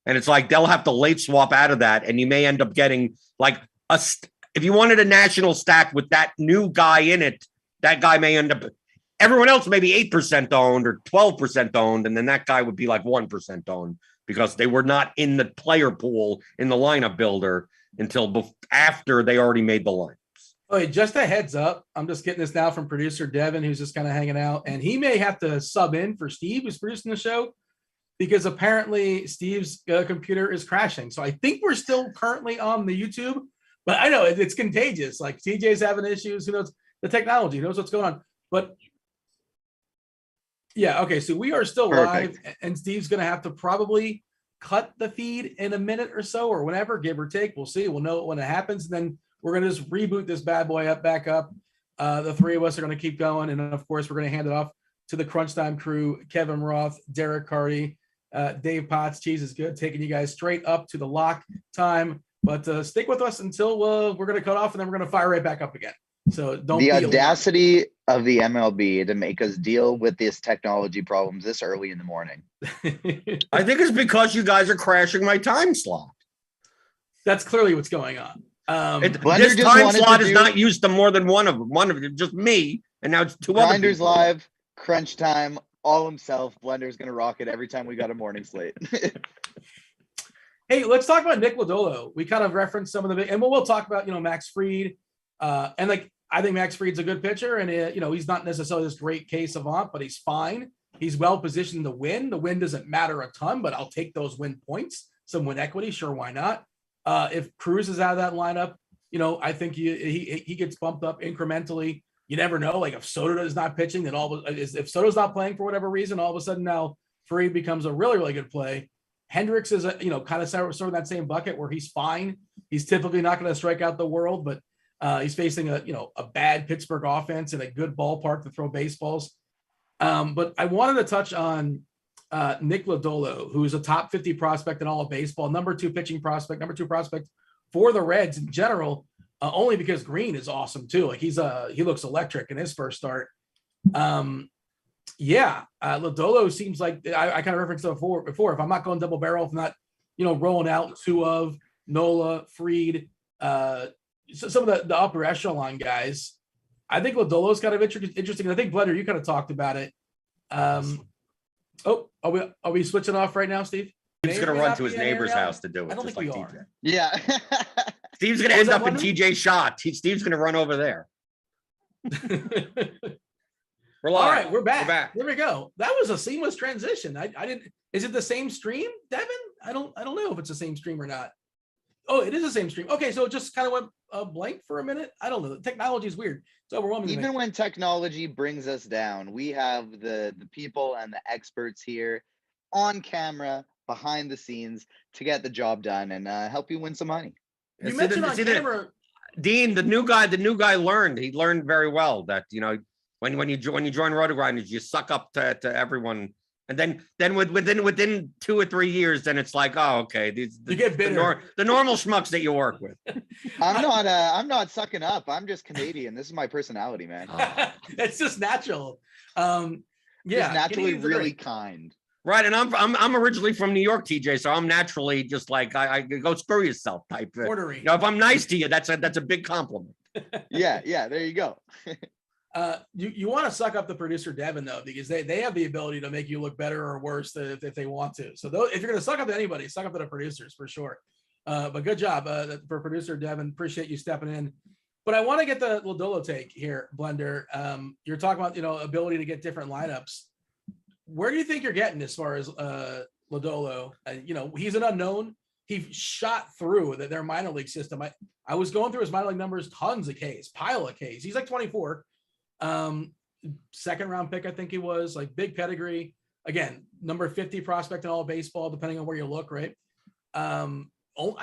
And it's like they'll have to late swap out of that, and you may end up getting like if you wanted a national stack with that new guy in it, that guy may end up everyone else may be 8% owned or 12% owned, and then that guy would be like 1% owned because they were not in the player pool in the lineup builder until after they already made the lineups. Oh, just a heads up. I'm just getting this now from producer Devin, who's just kind of hanging out, and he may have to sub in for Steve, who's producing the show, because apparently Steve's computer is crashing. So I think we're still currently on the YouTube, but I know it's contagious. Like TJ's having issues. Who knows the technology? Who knows what's going on? But yeah, okay. So we are still live, and Steve's going to have to probably cut the feed in a minute or so, or whenever, give or take. We'll see. We'll know when it happens. And then we're going to just reboot this bad boy back up. The three of us are going to keep going. And of course, we're going to hand it off to the Crunch Time crew, Kevin Roth, Derek Carty, Dave Potts, Cheese is Good, taking you guys straight up to the lock time. But stick with us until we're going to cut off, and then we're going to fire right back up again. So don't the be audacity of the MLB to make us deal with this technology problems this early in the morning. I think it's because you guys are crashing my time slot. That's clearly what's going on. This time slot is not used to more than one of them, just me, and now it's two other Grinders people. Live, Crunch Time, all himself. Blender's going to rock it every time we got a morning slate. Hey, let's talk about Nick Lodolo. We kind of referenced some of the big, and we'll talk about, Max Fried. And like, I think Max Fried's a good pitcher, and he's not necessarily this great case savant, but he's fine. He's well positioned to win. The win doesn't matter a ton, but I'll take those win points. Some win equity, sure, why not? If Cruz is out of that lineup, I think he gets bumped up incrementally. You never know. Like if Soto is not pitching, then if Soto's not playing for whatever reason, all of a sudden now Fried becomes a really, really good play. Hendricks is kind of sort of that same bucket where he's fine. He's typically not going to strike out the world, but he's facing a bad Pittsburgh offense and a good ballpark to throw baseballs. But I wanted to touch on Nick Lodolo, who's a top 50 prospect in all of baseball, number 2 prospect for the Reds in general, only because Green is awesome too. Like he looks electric in his first start. Lodolo seems like I kind of referenced it before. If I'm not going double barrel, if I'm not, rolling out two of Nola, Fried, some of the upper echelon guys, I think Lodolo's kind of interesting. I think Blender, you kind of talked about it. Are we switching off right now, Steve? He's going to run to his neighbor's house to do it. I don't think we are. TJ. Yeah. Steve's going to end up in TJ's shot. Steve's going to run over there. We're live. All right, we're back. There we go. That was a seamless transition. I didn't. Is it the same stream, Devin? I don't know if it's the same stream or not. Oh, it is the same stream. Okay, so it just kind of went blank for a minute. I don't know. The technology is weird. It's overwhelming. Even when technology brings us down, we have the people and the experts here on camera, behind the scenes to get the job done and help you win some money. You mentioned on camera, Dean, the new guy learned. He learned very well that when you join Rotogrinders, you suck up to everyone. And then within 2 or 3 years, then it's like, oh, okay, you get bitter. The normal schmucks that you work with. I'm not sucking up. I'm just Canadian. This is my personality, man. It's just natural. Just naturally really kind. Right, and I'm originally from New York, TJ, so I'm naturally just like I go screw yourself type. Ornery. If I'm nice to you, that's a big compliment. Yeah, there you go. You want to suck up the producer Devin though, because they have the ability to make you look better or worse if they want to. So if you're going to suck up to anybody, suck up to the producers for sure. But good job for producer Devin. Appreciate you stepping in. But I want to get the Lodolo take here, Blender. You're talking about ability to get different lineups. Where do you think you're getting as far as Lodolo? He's an unknown. He shot through their minor league system. I was going through his minor league numbers, tons of Ks, pile of Ks. He's like 24. Second round pick, I think he was, like big pedigree. Again, number 50 prospect in all of baseball, depending on where you look, right? I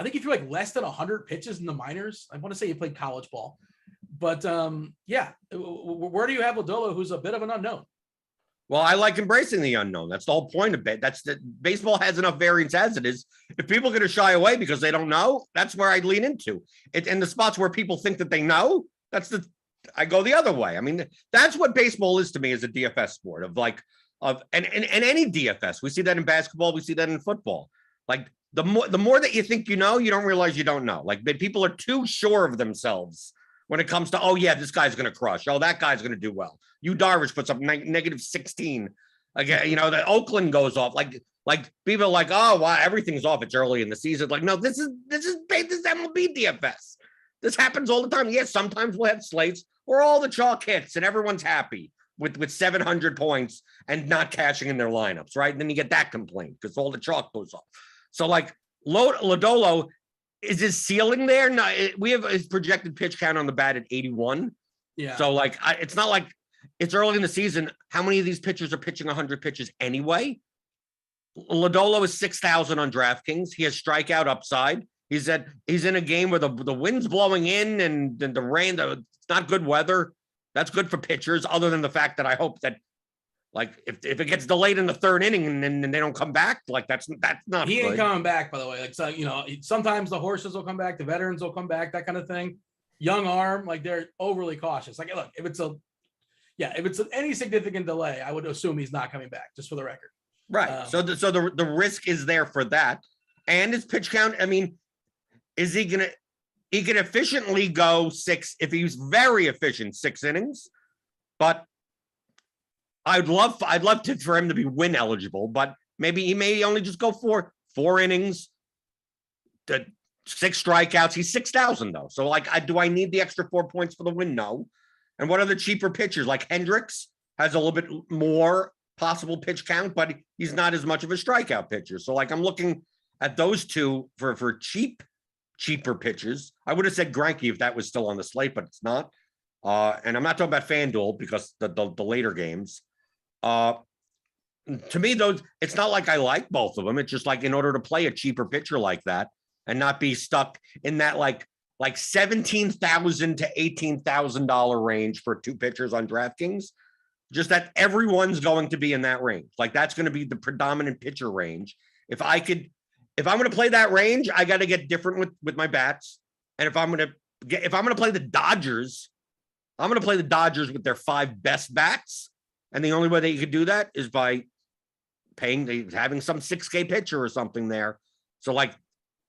think if you're like less than 100 pitches in the minors, I want to say he played college ball. But where do you have Lodolo, who's a bit of an unknown? Well, I like embracing the unknown. That's the whole point of it. Baseball has enough variance as it is. If people are going to shy away because they don't know, that's where I lean into it. In the spots where people think that they know, I go the other way. I mean, that's what baseball is to me as a DFS sport and any DFS. We see that in basketball. We see that in football. Like the more that you think you know, you don't realize you don't know. Like people are too sure of themselves when it comes to, oh yeah, this guy's going to crush. Oh, that guy's going to do well. Yu Darvish puts up negative 16. Again, the Oakland goes off. Like people are like, oh, wow, everything's off. It's early in the season. Like, no, this is Mlb DFS. This happens all the time. Yes, sometimes we'll have slates where all the chalk hits and everyone's happy with 700 points and not cashing in their lineups, right? And then you get that complaint because all the chalk goes off. So like Lodolo, is his ceiling there? No, we have his projected pitch count on the bat at 81. Yeah. So like, it's not like it's early in the season. How many of these pitchers are pitching 100 pitches anyway? Lodolo is 6,000 on DraftKings. He has strikeout upside. He's in a game where the wind's blowing in and the rain. It's not good weather. That's good for pitchers. Other than the fact that I hope that, like, if it gets delayed in the third inning and they don't come back, like that's not. He good. ain't coming back, by the way. Like, so sometimes the horses will come back, the veterans will come back, that kind of thing. Young arm, like they're overly cautious. Like, look, if it's any significant delay, I would assume he's not coming back. Just for the record. Right. So the risk is there for that, and his pitch count. I mean, is he gonna? He can efficiently go 6 if he's very efficient, 6 innings. But I'd love for him to be win eligible. But maybe he may only just go for 4 innings, 6 strikeouts. He's 6,000 though. So like, do I need the extra 4 points for the win? No. And what are the cheaper pitchers? Like Hendricks has a little bit more possible pitch count, but he's not as much of a strikeout pitcher. So like, I'm looking at those two for cheaper pitchers. I would have said Greinke if that was still on the slate, but it's not. And I'm not talking about FanDuel because the later games. To me, those, it's not like I like both of them. It's just like in order to play a cheaper pitcher like that and not be stuck in that like $17,000 to $18,000 range for 2 pitchers on DraftKings, just that everyone's going to be in that range. Like that's going to be the predominant pitcher range. If I'm going to play that range, I got to get different with my bats. And if I'm going to play the Dodgers, I'm going to play the Dodgers with their 5 best bats. And the only way that you could do that is by having some 6K pitcher or something there. So like,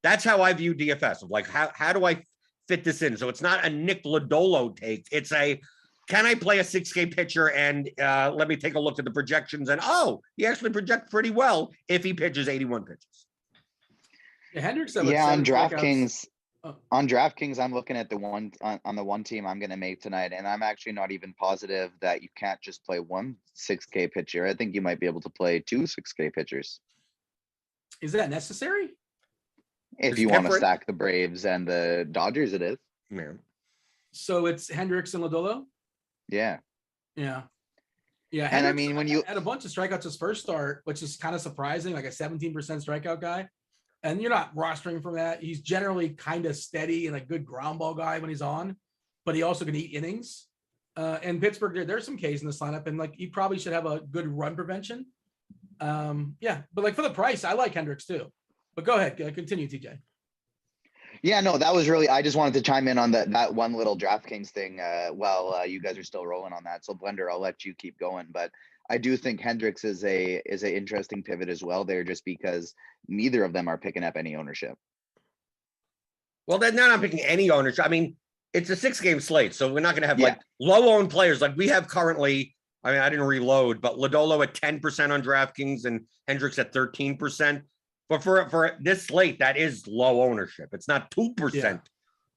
that's how I view DFS of like, how do I fit this in? So it's not a Nick Lodolo take. It's can I play a 6K pitcher and let me take a look at the projections and, he actually projects pretty well if he pitches 81 pitches. Yeah, Hendricks. On DraftKings. On DraftKings, I'm looking at the one team I'm going to make tonight, and I'm actually not even positive that you can't just play one 6K pitcher. I think you might be able to play 2 6K pitchers. Is that necessary? If you want to stack the Braves and the Dodgers, it is. Yeah. So it's Hendricks and Lodolo? Yeah. Yeah. Yeah. And I mean, when you had a bunch of strikeouts his first start, which is kind of surprising, like a 17% strikeout guy. And you're not rostering from that. He's generally kind of steady and a good ground ball guy when he's on, but he also can eat innings. And Pittsburgh, there's some Ks in this lineup, and like he probably should have a good run prevention. Yeah, but like for the price, I like Hendricks too. But go ahead, continue, TJ. Yeah, no, that was really, I just wanted to chime in on that one little DraftKings thing while you guys are still rolling on that. So Blender, I'll let you keep going, but I do think Hendricks is a interesting pivot as well there, just because neither of them are picking up any ownership. Well, they're not picking any ownership. I mean, it's a 6-game slate, so we're not going to have like low-owned players like we have currently. I mean, I didn't reload, but Lodolo at 10% on DraftKings and Hendricks at 13%. But for this slate, that is low ownership. It's not 2%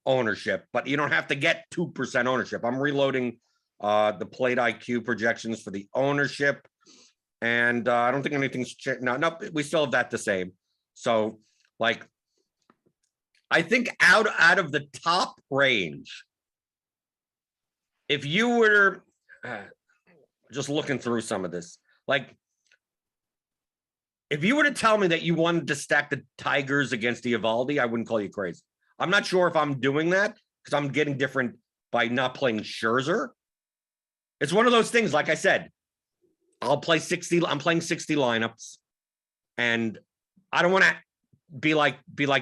ownership, but you don't have to get 2% ownership. I'm reloading the plate IQ projections for the ownership, and I don't think anything's changed. No, we still have that the same. So, like, I think out of the top range, if you were just looking through some of this, like, if you were to tell me that you wanted to stack the Tigers against the Eovaldi, I wouldn't call you crazy. I'm not sure if I'm doing that because I'm getting different by not playing Scherzer. It's one of those things, like I said, I'm playing 60 lineups, and I don't want to be like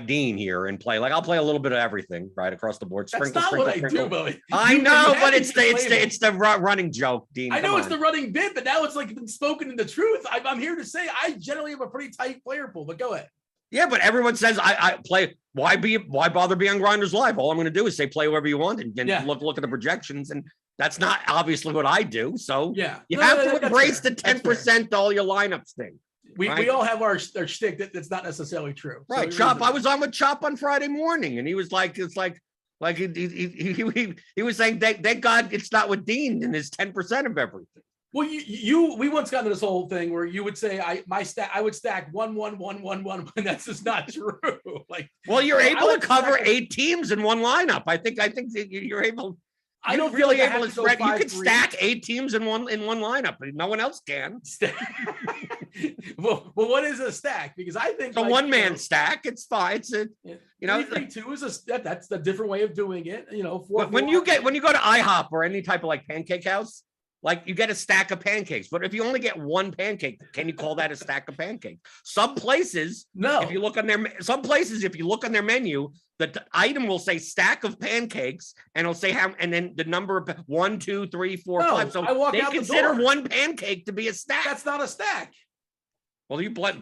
Dean here and play. Like, I'll play a little bit of everything right across the board. That's not what I do, Billy. I know, but it's the running joke, Dean. I know it's the running bit, but now it's like been spoken into truth. I'm here to say I generally have a pretty tight player pool, but go ahead. Yeah, but everyone says I play. Why bother being on Grinderslive? All I'm going to do is say play whoever you want and look at the projections, and That's not obviously what I do. So Yeah, you No, have no, to that's embrace fair. the That's fair. 10% to all your lineups thing. We right? all have our shtick that's not necessarily true. So Right. we Chop. reason- I was on with Chop on Friday morning, and he was like, it's like he was saying, thank God it's not with Dean and his 10% of everything. Well, we once got into this whole thing where you would say I would stack 1 1 1 1 1, and that's just not true. Like, Well, you're able to cover stack 8 teams in one lineup. I think that you're able. I don't really feel like I able have to to go spread. You could 5-3. stack 8 teams in one lineup, but no one else can. well, what is a stack? Because I think It's a one-man stack. It's fine. It's a you know 3-3-2 is that's a different way of doing it. You know, when you go to IHOP or any type of like pancake house, like you get a stack of pancakes. But if you only get one pancake, can you call that a stack of pancakes? Some places, no. If you look on their menu, the item will say stack of pancakes, and it'll say how, and then the number of 1, 2, 3, 4, 5. So I walk they out the consider door. one pancake to be a stack. That's not a stack. Well, you talk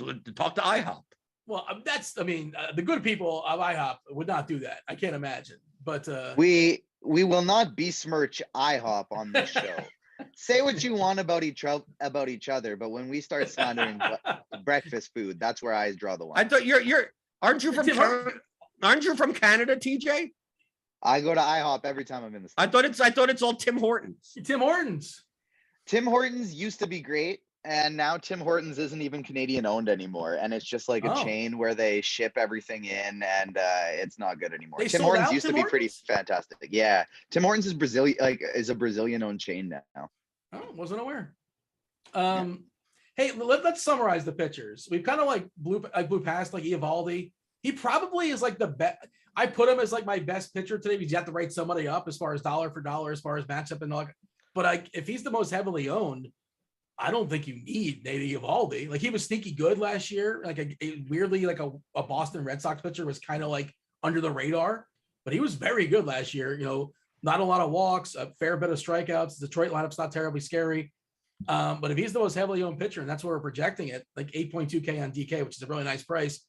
to IHOP. Well, the good people of IHOP would not do that. I can't imagine. But We will not besmirch IHOP on this show. Say what you want about each other, but when we start slandering breakfast food, that's where I draw the line. I thought aren't you from Canada? Aren't you from Canada, TJ? I go to IHOP every time I'm in the States. I thought it's all Tim Hortons. Tim Hortons. Tim Hortons used to be great, and now Tim Hortons isn't even Canadian owned anymore, and it's just like a chain where they ship everything in, and it's not good anymore. Tim Hortons used to be pretty fantastic. Yeah, Tim Hortons is Brazilian, is a Brazilian owned chain now. Oh, wasn't aware. Hey, let's summarize the pitchers. We've kind of like blew past like Eovaldi. He probably is like the best. I put him as like my best pitcher today because you have to write somebody up as far as dollar for dollar, as far as matchup and all. But if he's the most heavily owned, I don't think you need Nate Eovaldi. Like he was sneaky good last year. Like weirdly, like a Boston Red Sox pitcher was kind of like under the radar, but he was very good last year. You know, not a lot of walks, a fair bit of strikeouts. Detroit lineup's not terribly scary. But if he's the most heavily owned pitcher, and that's where we're projecting it, like 8.2K on DK, which is a really nice price.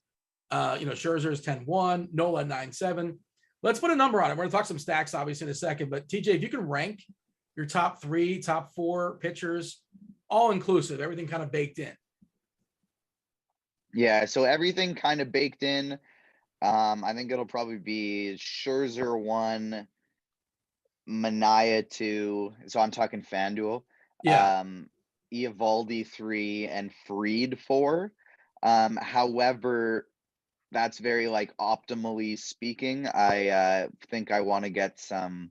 Scherzer is 10-1, Nola 9-7. Let's put a number on it. We're gonna talk some stacks obviously in a second, but TJ, if you can rank your top 3, top 4 pitchers, all inclusive, everything kind of baked in. Yeah, so everything kind of baked in. I think it'll probably be Scherzer 1, Manaea 2. So I'm talking FanDuel. Yeah. Eovaldi 3 and Fried 4. However, that's very like optimally speaking. I think I want to get some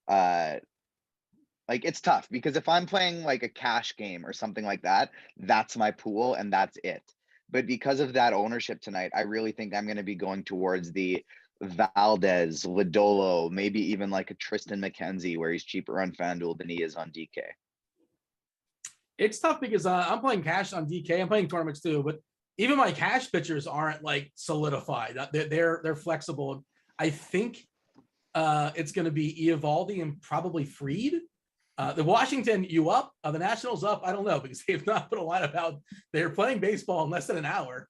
like it's tough because if I'm playing like a cash game or something like that, that's my pool and that's it. But because of that ownership tonight, I really think I'm going to be going towards the Valdez, Lodolo, maybe even like a Tristan McKenzie where he's cheaper on FanDuel than he is on DK. It's tough because I'm playing cash on DK. I'm playing tournaments too, but even my cash pitchers aren't like solidified. They're flexible. I think it's going to be Eovaldi and probably Fried. The Washington, you up? The Nationals up? I don't know because they've not put a line about they're playing baseball in less than an hour.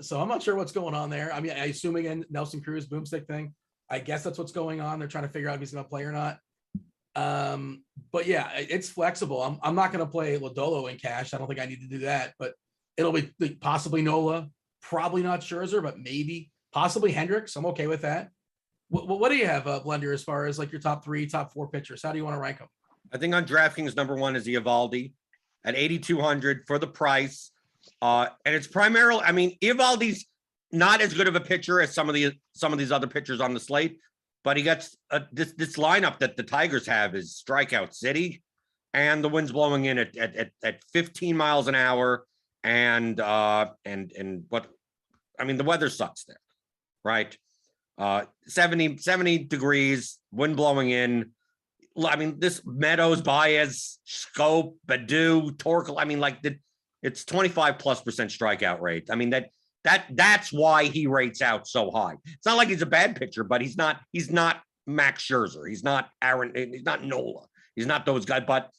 So I'm not sure what's going on there. I mean, I assume again, Nelson Cruz boomstick thing. I guess that's what's going on. They're trying to figure out if he's going to play or not. But yeah, it's flexible. I'm not going to play Lodolo in cash. I don't think I need to do that, but it'll be possibly Nola, probably not Scherzer, but maybe possibly Hendricks. I'm okay with that. What do you have, Blender, as far as like your top 3, top 4 pitchers? How do you want to rank them? I think on DraftKings, number 1 is Eovaldi at 8,200 for the price. And it's primarily, I mean, Eovaldi's not as good of a pitcher as some of these other pitchers on the slate, but he gets this lineup that the Tigers have is strikeout city, and the wind's blowing in at 15 miles an hour, and what, I mean, the weather sucks there, right? 70 degrees, wind blowing in. I mean, this Meadows, Baez, Scope, Badu, Torkel. I mean, like it's 25+% strikeout rate. I mean, that's why he rates out so high. It's not like he's a bad pitcher, but he's not Max Scherzer. He's not Aaron. He's not Nola. He's not those guys. But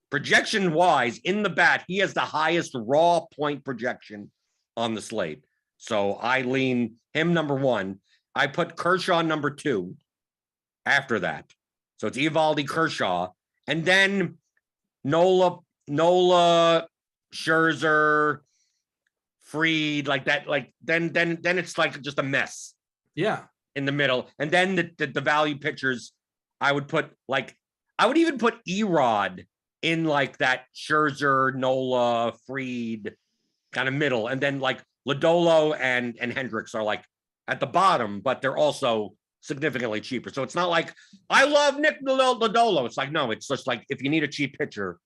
projection wise, in the bat, he has the highest raw point projection on the slate. So I lean him number 1. I put Kershaw number 2 after that. So it's Eovaldi, Kershaw, and then Nola, Scherzer, Fried, like that. Like then it's like just a mess. Yeah. In the middle, and then the value pitchers, I would even put Erod in like that Scherzer, Nola, Fried kind of middle, and then like Lodolo and Hendricks are like at the bottom, but they're also significantly cheaper. So it's not like I love Nick Lodolo. It's like, no, it's just like if you need a cheap pitcher,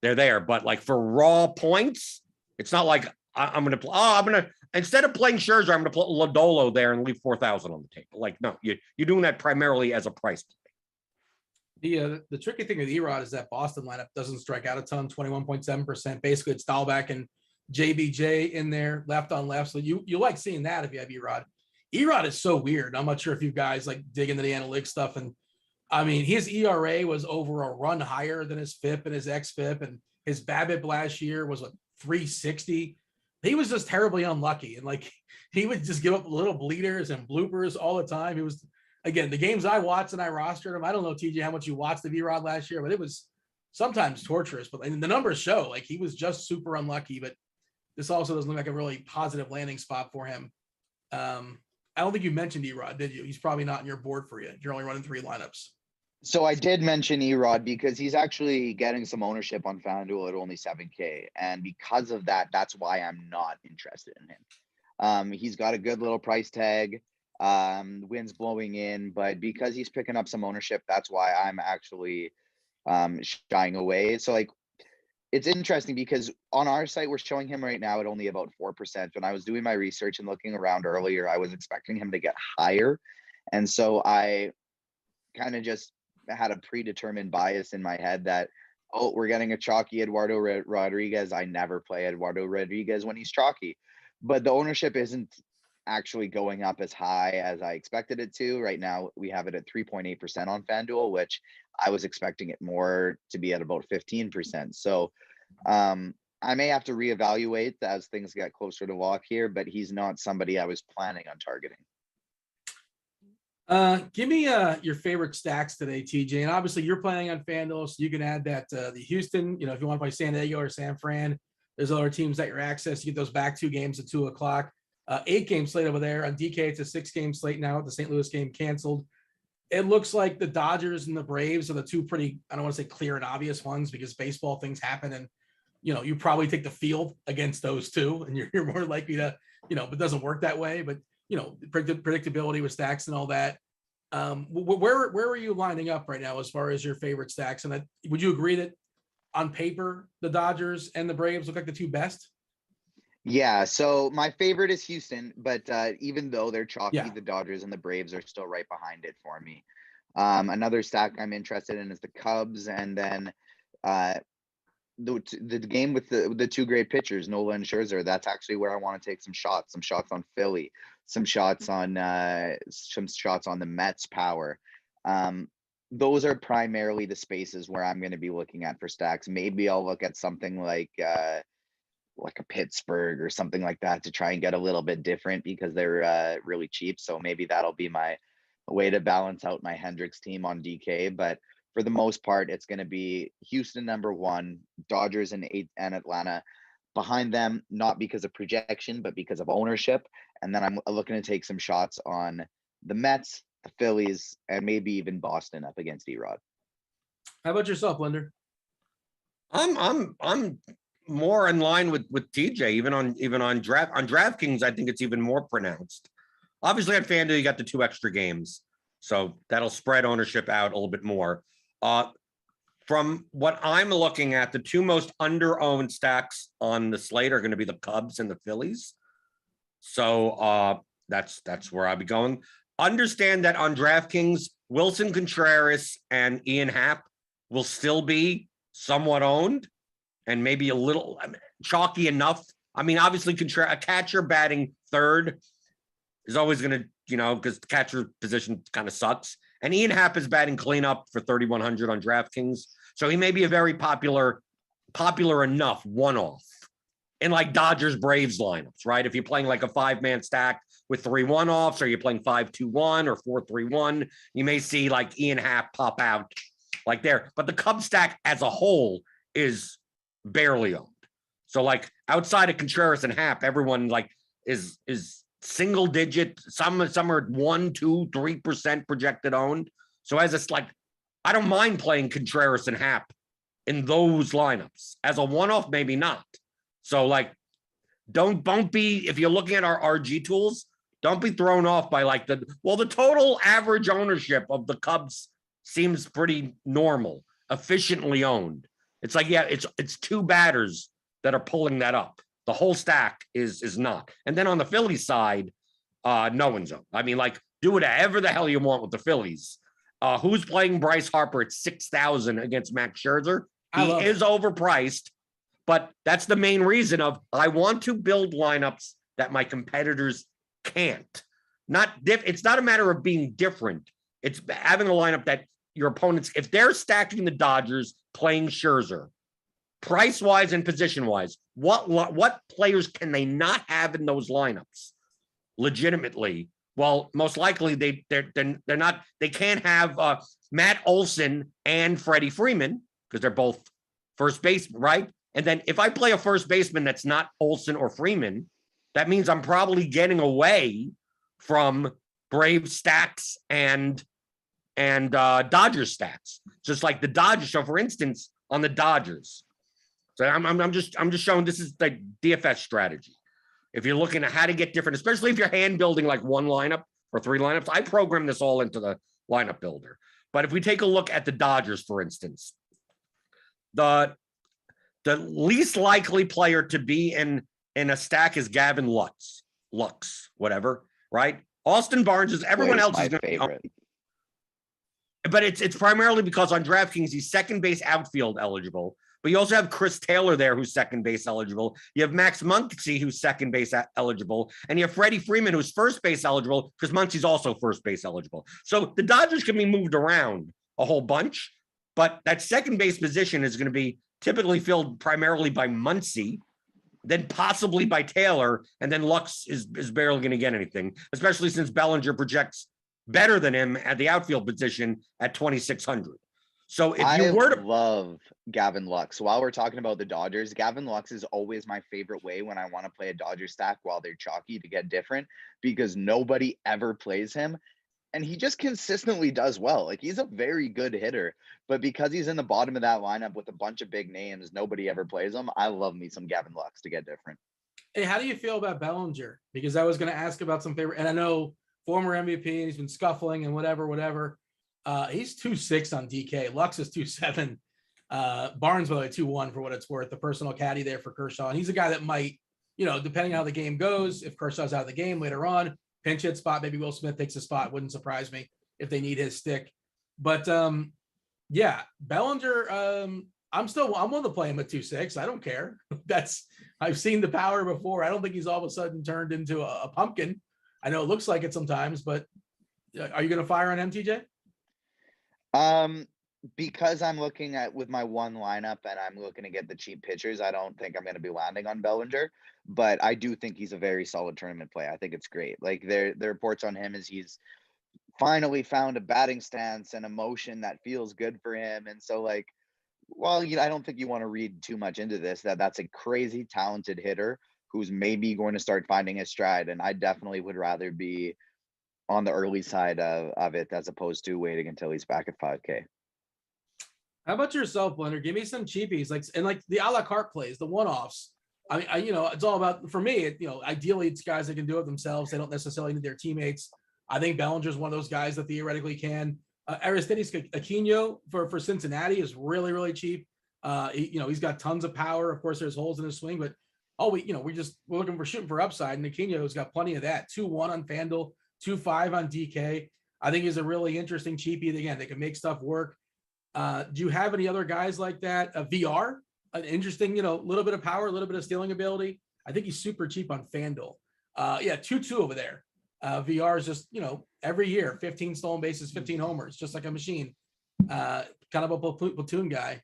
they're there. But like for raw points, it's not like I'm going to instead of playing Scherzer, I'm going to put Lodolo there and leave 4,000 on the table. Like, no, you're doing that primarily as a price play. The tricky thing with Erod is that Boston lineup doesn't strike out a ton, 21.7%. Basically, it's Dahlbeck and JBJ in there, left on left. So you like seeing that if you have Erod. Erod is so weird. I'm not sure if you guys like dig into the analytics stuff. And I mean, his ERA was over a run higher than his FIP and his xFIP, and his BABIP last year was 360. He was just terribly unlucky, and like he would just give up little bleeders and bloopers all the time. He was, again, the games I watched and I rostered him. I don't know, TJ, how much you watched of Erod last year, but it was sometimes torturous. But and the numbers show like he was just super unlucky. But this also doesn't look like a really positive landing spot for him. I don't think you mentioned Erod, did you? He's probably not on your board for you. You're only running 3 lineups. So I did mention Erod because he's actually getting some ownership on FanDuel at only 7K. And because of that, that's why I'm not interested in him. He's got a good little price tag, wind's blowing in, but because he's picking up some ownership, that's why I'm actually shying away. So like, it's interesting because on our site, we're showing him right now at only about 4%. When I was doing my research and looking around earlier, I was expecting him to get higher. And so I kind of just had a predetermined bias in my head that, oh, we're getting a chalky Eduardo Rodriguez. I never play Eduardo Rodriguez when he's chalky. But the ownership isn't actually going up as high as I expected it to. Right now, we have it at 3.8% on FanDuel, which I was expecting it more to be at about 15%. So I may have to reevaluate as things get closer to walk here, but he's not somebody I was planning on targeting. Give me your favorite stacks today, TJ. And obviously you're playing on FanDuel, so you can add that the Houston, if you want to play San Diego or San Fran, there's other teams at your access. You get those back 2 games at 2:00. 8-game slate over there. On DK, it's a 6-game slate now with the St. Louis game canceled. It looks like the Dodgers and the Braves are the 2 pretty, I don't want to say clear and obvious ones because baseball things happen. And, you probably take the field against those 2 and you're more likely to, but it doesn't work that way. But, predictability with stacks and all that. Where are you lining up right now as far as your favorite stacks? And would you agree that on paper, the Dodgers and the Braves look like the 2 best? Yeah, so my favorite is Houston, but even though they're chalky, Yeah. the Dodgers and the Braves are still right behind it for me. Another stack I'm interested in is the Cubs, and then the game with the 2 great pitchers, Nola and Scherzer. That's actually where I want to take some shots on Philly, some shots on the Mets power. Those are primarily the spaces where I'm going to be looking at for stacks. Maybe I'll look at something like a Pittsburgh or something like that to try and get a little bit different because they're really cheap. So maybe that'll be my way to balance out my Hendricks team on DK. But for the most part, it's going to be Houston number 1, Dodgers and Atlanta behind them, not because of projection, but because of ownership. And then I'm looking to take some shots on the Mets, the Phillies, and maybe even Boston up against Erod. How about yourself, Linder? I'm more in line with TJ, even on DraftKings. I think it's even more pronounced. Obviously, on FanDuel, you got the 2 extra games, so that'll spread ownership out a little bit more. From what I'm looking at, the 2 most under-owned stacks on the slate are going to be the Cubs and the Phillies. So that's where I'll be going. Understand that on DraftKings, Wilson Contreras and Ian Happ will still be somewhat owned and maybe a little chalky enough. I mean, obviously, a catcher batting 3rd is always going to, because the catcher position kind of sucks. And Ian Happ is batting cleanup for 3,100 on DraftKings. So he may be a very popular enough one-off in like Dodgers Braves lineups, right? If you're playing like a 5-man stack, with 3 1-offs, or you're playing 5-2-1 or 4-3-1, you may see like Ian Happ pop out like there. But the Cubs stack as a whole is barely owned. So like outside of Contreras and Happ, everyone like is single digit. Some are 1, 2, 3% projected owned. So as it's like, I don't mind playing Contreras and Happ in those lineups. As a one-off, maybe not. So like, don't be, if you're looking at our RG tools, don't be thrown off by like the total average ownership of the Cubs seems pretty normal, efficiently owned. It's like, yeah, it's 2 batters that are pulling that up. The whole stack is not. And then on the Phillies side, no one's owned. I mean, like, do whatever the hell you want with the Phillies. Who's playing Bryce Harper at 6,000 against Max Scherzer? He is overpriced, but that's the main reason of I want to build lineups that my competitors can't. It's not a matter of being different. It's having a lineup that your opponents, if they're stacking the Dodgers playing Scherzer, price-wise and position-wise, what players can they not have in those lineups legitimately? Well, most likely they're not. They can't have Matt Olson and Freddie Freeman because they're both first baseman, right? And then if I play a first baseman that's not Olson or Freeman, that means I'm probably getting away from Brave stacks and Dodgers stacks. Just like the Dodgers. So, for instance, on the Dodgers, so I'm just showing this is the DFS strategy. If you're looking at how to get different, especially if you're hand building like 1 lineup or 3 lineups, I program this all into the lineup builder. But if we take a look at the Dodgers, for instance, the least likely player to be in a stack is Gavin Lux, whatever, right? Austin Barnes is everyone else is favorite. But it's primarily because on DraftKings he's second base outfield eligible. But you also have Chris Taylor there, who's second base eligible. You have Max Muncy, who's second base eligible. And you have Freddie Freeman, who's first base eligible, because Muncy's also first base eligible. So the Dodgers can be moved around a whole bunch, but that second base position is going to be typically filled primarily by Muncy, then possibly by Taylor, and then Lux is barely going to get anything, especially since Bellinger projects better than him at the outfield position at 2,600. So if you were to love Gavin Lux, while we're talking about the Dodgers, Gavin Lux is always my favorite way when I want to play a Dodger stack while they're chalky to get different, because nobody ever plays him. And he just consistently does well. Like, he's a very good hitter, but because he's in the bottom of that lineup with a bunch of big names, nobody ever plays him. I love me some Gavin Lux to get different. Hey, how do you feel about Bellinger? Because I was going to ask about some favorite, and I know former MVP, and he's been scuffling and whatever. He's 2.6 on DK. Lux is 2.7. Barnes, by the way, 2.1 for what it's worth. The personal caddy there for Kershaw. And he's a guy that might, depending on how the game goes, if Kershaw's out of the game later on, pinch hit spot, maybe Will Smith takes a spot. Wouldn't surprise me if they need his stick. But yeah, Bellinger, I'm willing to play him at 2.6. I don't care. I've seen the power before. I don't think he's all of a sudden turned into a pumpkin. I know it looks like it sometimes, but are you going to fire on MTJ? Because I'm looking at with my 1 lineup and I'm looking to get the cheap pitchers, I don't think I'm going to be landing on Bellinger, but I do think he's a very solid tournament play. I think it's great. Like, the reports on him is he's finally found a batting stance and a motion that feels good for him. And so, like, well, I don't think you want to read too much into this, that's a crazy talented hitter who's maybe going to start finding his stride. And I definitely would rather be on the early side of it as opposed to waiting until he's back at 5K. How about yourself, Blender? Give me some cheapies, like the a la carte plays, the one-offs. I mean, it's all about, for me, ideally it's guys that can do it themselves. They don't necessarily need their teammates. I think Bellinger's one of those guys that theoretically can. Aristides Aquino for Cincinnati is really, really cheap. He's got tons of power. Of course, there's holes in his swing, but we're looking for shooting for upside. And Aquino's got plenty of that. 2.1 on FanDuel, 2.5 on DK. I think he's a really interesting cheapie. Again, they can make stuff work. Do you have any other guys like that? VR, an interesting, little bit of power, a little bit of stealing ability. I think he's super cheap on FanDuel. 2.2 over there. VR is just, every year, 15 stolen bases, 15 homers, just like a machine. Kind of a platoon guy.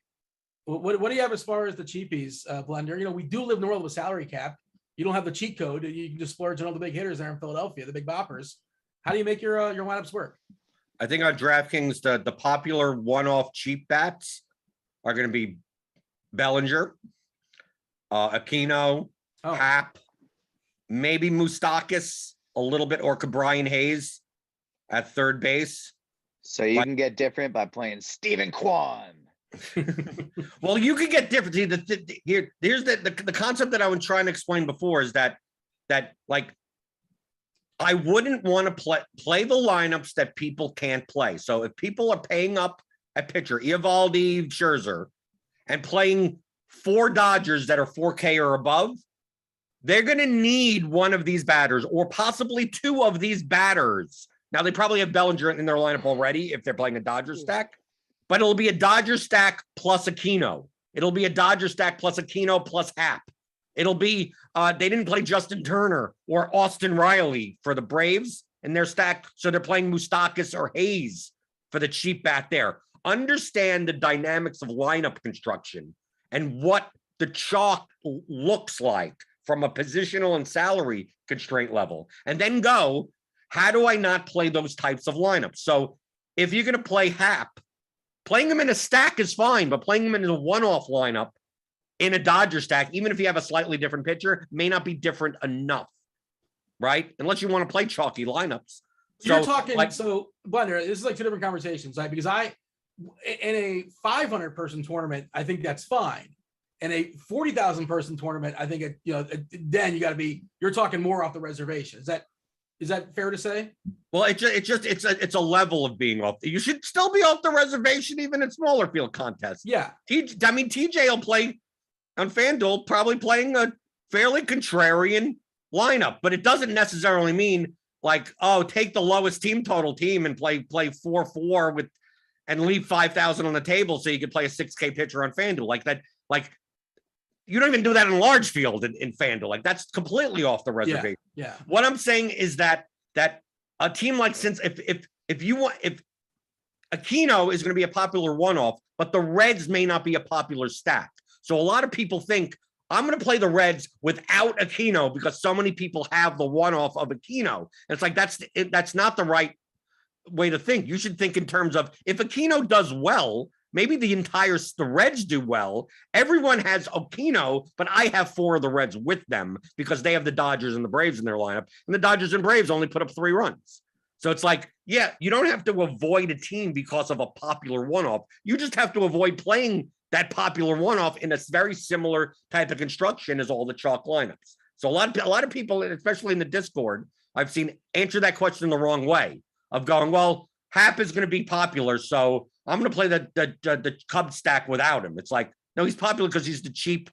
What do you have as far as the cheapies, Blender? We do live in a world with salary cap. you don't have the cheat code. You can just splurge on all the big hitters there in Philadelphia, the big boppers. How do you make your lineups work? I think on DraftKings, the popular one-off cheap bats are going to be Bellinger, Aquino, Hap, maybe Moustakas a little bit, or Brian Hayes at third base. So you can get different by playing Stephen Kwan. Well, you can get different. See, here's the concept that I was trying to explain before is that like I wouldn't want to play the lineups that people can't play. So if people are paying up a pitcher, Eovaldi, Scherzer, and playing 4 Dodgers that are 4K or above, they're going to need one of these batters or possibly 2 of these batters. Now, they probably have Bellinger in their lineup already if they're playing a Dodger stack, but it'll be a Dodger stack plus Aquino. It'll be a Dodger stack plus Aquino plus Hap. It'll be, they didn't play Justin Turner or Austin Riley for the Braves in their stack, so they're playing Moustakas or Hayes for the cheap bat there. Understand the dynamics of lineup construction and what the chalk looks like from a positional and salary constraint level, and then go, how do I not play those types of lineups? So if you're going to play Hap, playing him in a stack is fine, but playing him in a one-off lineup in a Dodger stack, even if you have a slightly different pitcher, may not be different enough, right? Unless you want to play chalky lineups. You're talking, so Blender, this is like 2 different conversations, right? Because in a 500 person tournament, I think that's fine. In a 40,000 person tournament, I think then you got to be, you're talking more off the reservation. Is that fair to say? Well, it's a level of being off. You should still be off the reservation even in smaller field contests. Yeah. TJ will play on FanDuel, probably playing a fairly contrarian lineup, but it doesn't necessarily mean like, oh, take the lowest team total team and play 4-4 with and leave 5,000 on the table so you can play a 6K pitcher on FanDuel like that. Like, you don't even do that in large field in FanDuel. Like, that's completely off the reservation. Yeah. What I'm saying is that a team like, since if Aquino is going to be a popular one-off, but the Reds may not be a popular stack. So a lot of people think I'm going to play the Reds without Aquino because so many people have the one-off of Aquino. And it's like, that's not the right way to think. You should think in terms of, if Aquino does well, maybe the Reds do well. Everyone has Aquino, but I have 4 of the Reds with them because they have the Dodgers and the Braves in their lineup, and the Dodgers and Braves only put up 3 runs. So it's like, yeah, you don't have to avoid a team because of a popular one-off. You just have to avoid playing that popular one-off in a very similar type of construction as all the chalk lineups. So a lot of people, especially in the Discord, I've seen answer that question the wrong way of going, well, Hap is going to be popular, so I'm going to play the Cubs stack without him. It's like, no, he's popular because he's the cheap.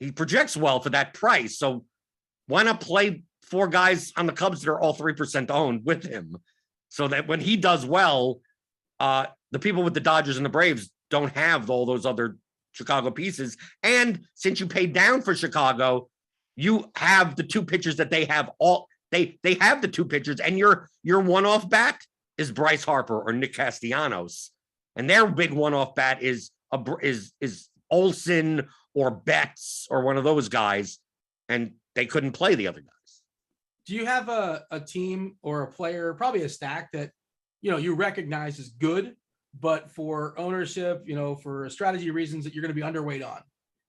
He projects well for that price. So why not play 4 guys on the Cubs that are all 3% owned with him, so that when he does well, the people with the Dodgers and the Braves don't have all those other Chicago pieces. And since you paid down for Chicago, you have the 2 pitchers that they have all. They have the 2 pitchers, and your one-off bat is Bryce Harper or Nick Castellanos. And their big one-off bat is Olsen or Betts or one of those guys, and they couldn't play the other guys. Do you have a team or a player, probably a stack that you recognize is good, but for ownership, for strategy reasons that you're going to be underweight on?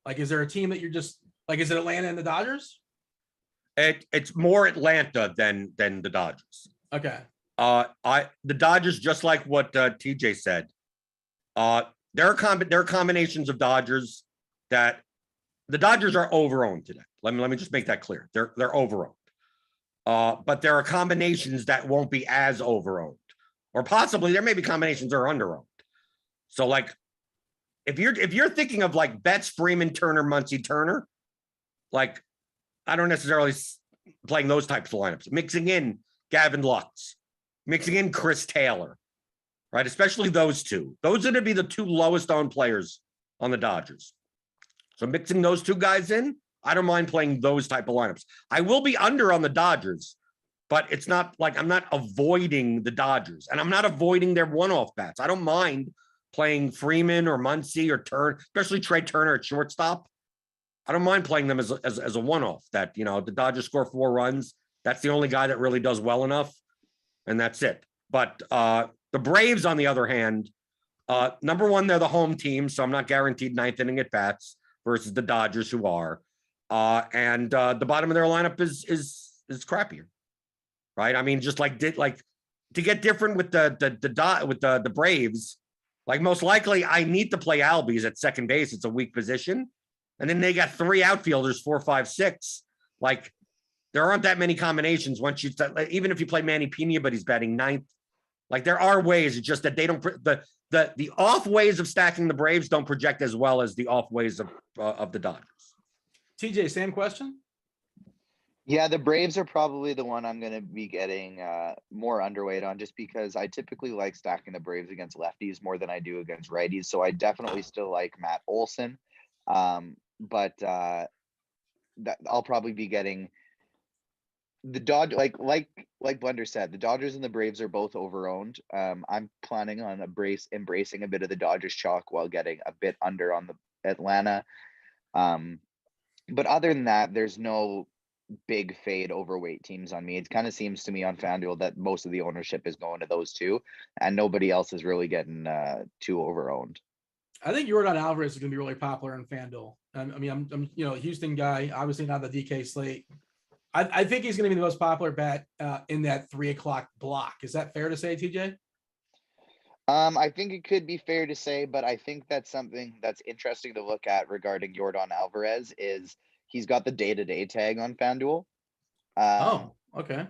Like, is there a team that you're just like? Is it Atlanta and the Dodgers? It's more Atlanta than the Dodgers. Okay. The Dodgers, just like what TJ said. There are combinations of Dodgers that the Dodgers are overowned today. Let me just make that clear. They're overowned. But there are combinations that won't be as overowned, or possibly there may be combinations that are underowned. So like, if you're thinking of like Betts, Freeman, Turner, Muncy, Turner, like, I don't necessarily playing those types of lineups. Mixing in Gavin Lux, mixing in Chris Taylor, right? Especially those 2. Those are going to be the 2 lowest owned players on the Dodgers. So mixing those 2 guys in, I don't mind playing those type of lineups. I will be under on the Dodgers, but it's not like I'm not avoiding the Dodgers, and I'm not avoiding their one-off bats. I don't mind playing Freeman or Muncy or Turner, especially Trey Turner at shortstop. I don't mind playing them as a one-off. That, you know, the Dodgers score 4 runs. That's the only guy that really does well enough, and that's it. But the Braves, on the other hand, number one, they're the home team, so I'm not guaranteed ninth inning at bats versus the Dodgers, who are. And the bottom of their lineup is crappier, right? I mean, just like to get different with the Braves. Like, most likely, I need to play Albies at second base. It's a weak position, and then they got 3 outfielders, 4, 5, 6. Like, there aren't that many combinations once you even if you play Manny Pena, but he's batting 9th. Like, there are ways. It's just that they don't the off ways of stacking the Braves don't project as well as the off ways of the Dodgers. TJ, same question. Yeah, the Braves are probably the one I'm going to be getting more underweight on, just because I typically like stacking the Braves against lefties more than I do against righties. So I definitely still like Matt Olson, but that I'll probably be getting the Dodgers. Like Blender said, the Dodgers and the Braves are both overowned. I'm planning on embracing a bit of the Dodgers chalk while getting a bit under on the Atlanta. But other than that, there's no big fade overweight teams on me. It kind of seems to me on FanDuel that most of the ownership is going to those two, and nobody else is really getting too overowned. I think Yordan Alvarez is going to be really popular in FanDuel. I mean, I'm a Houston guy, obviously not the DK slate. I think he's going to be the most popular bet in that 3 o'clock block. Is that fair to say, TJ? I think it could be fair to say, but I think that's something that's interesting to look at regarding Yordan Alvarez is he's got the day-to-day tag on FanDuel. Okay.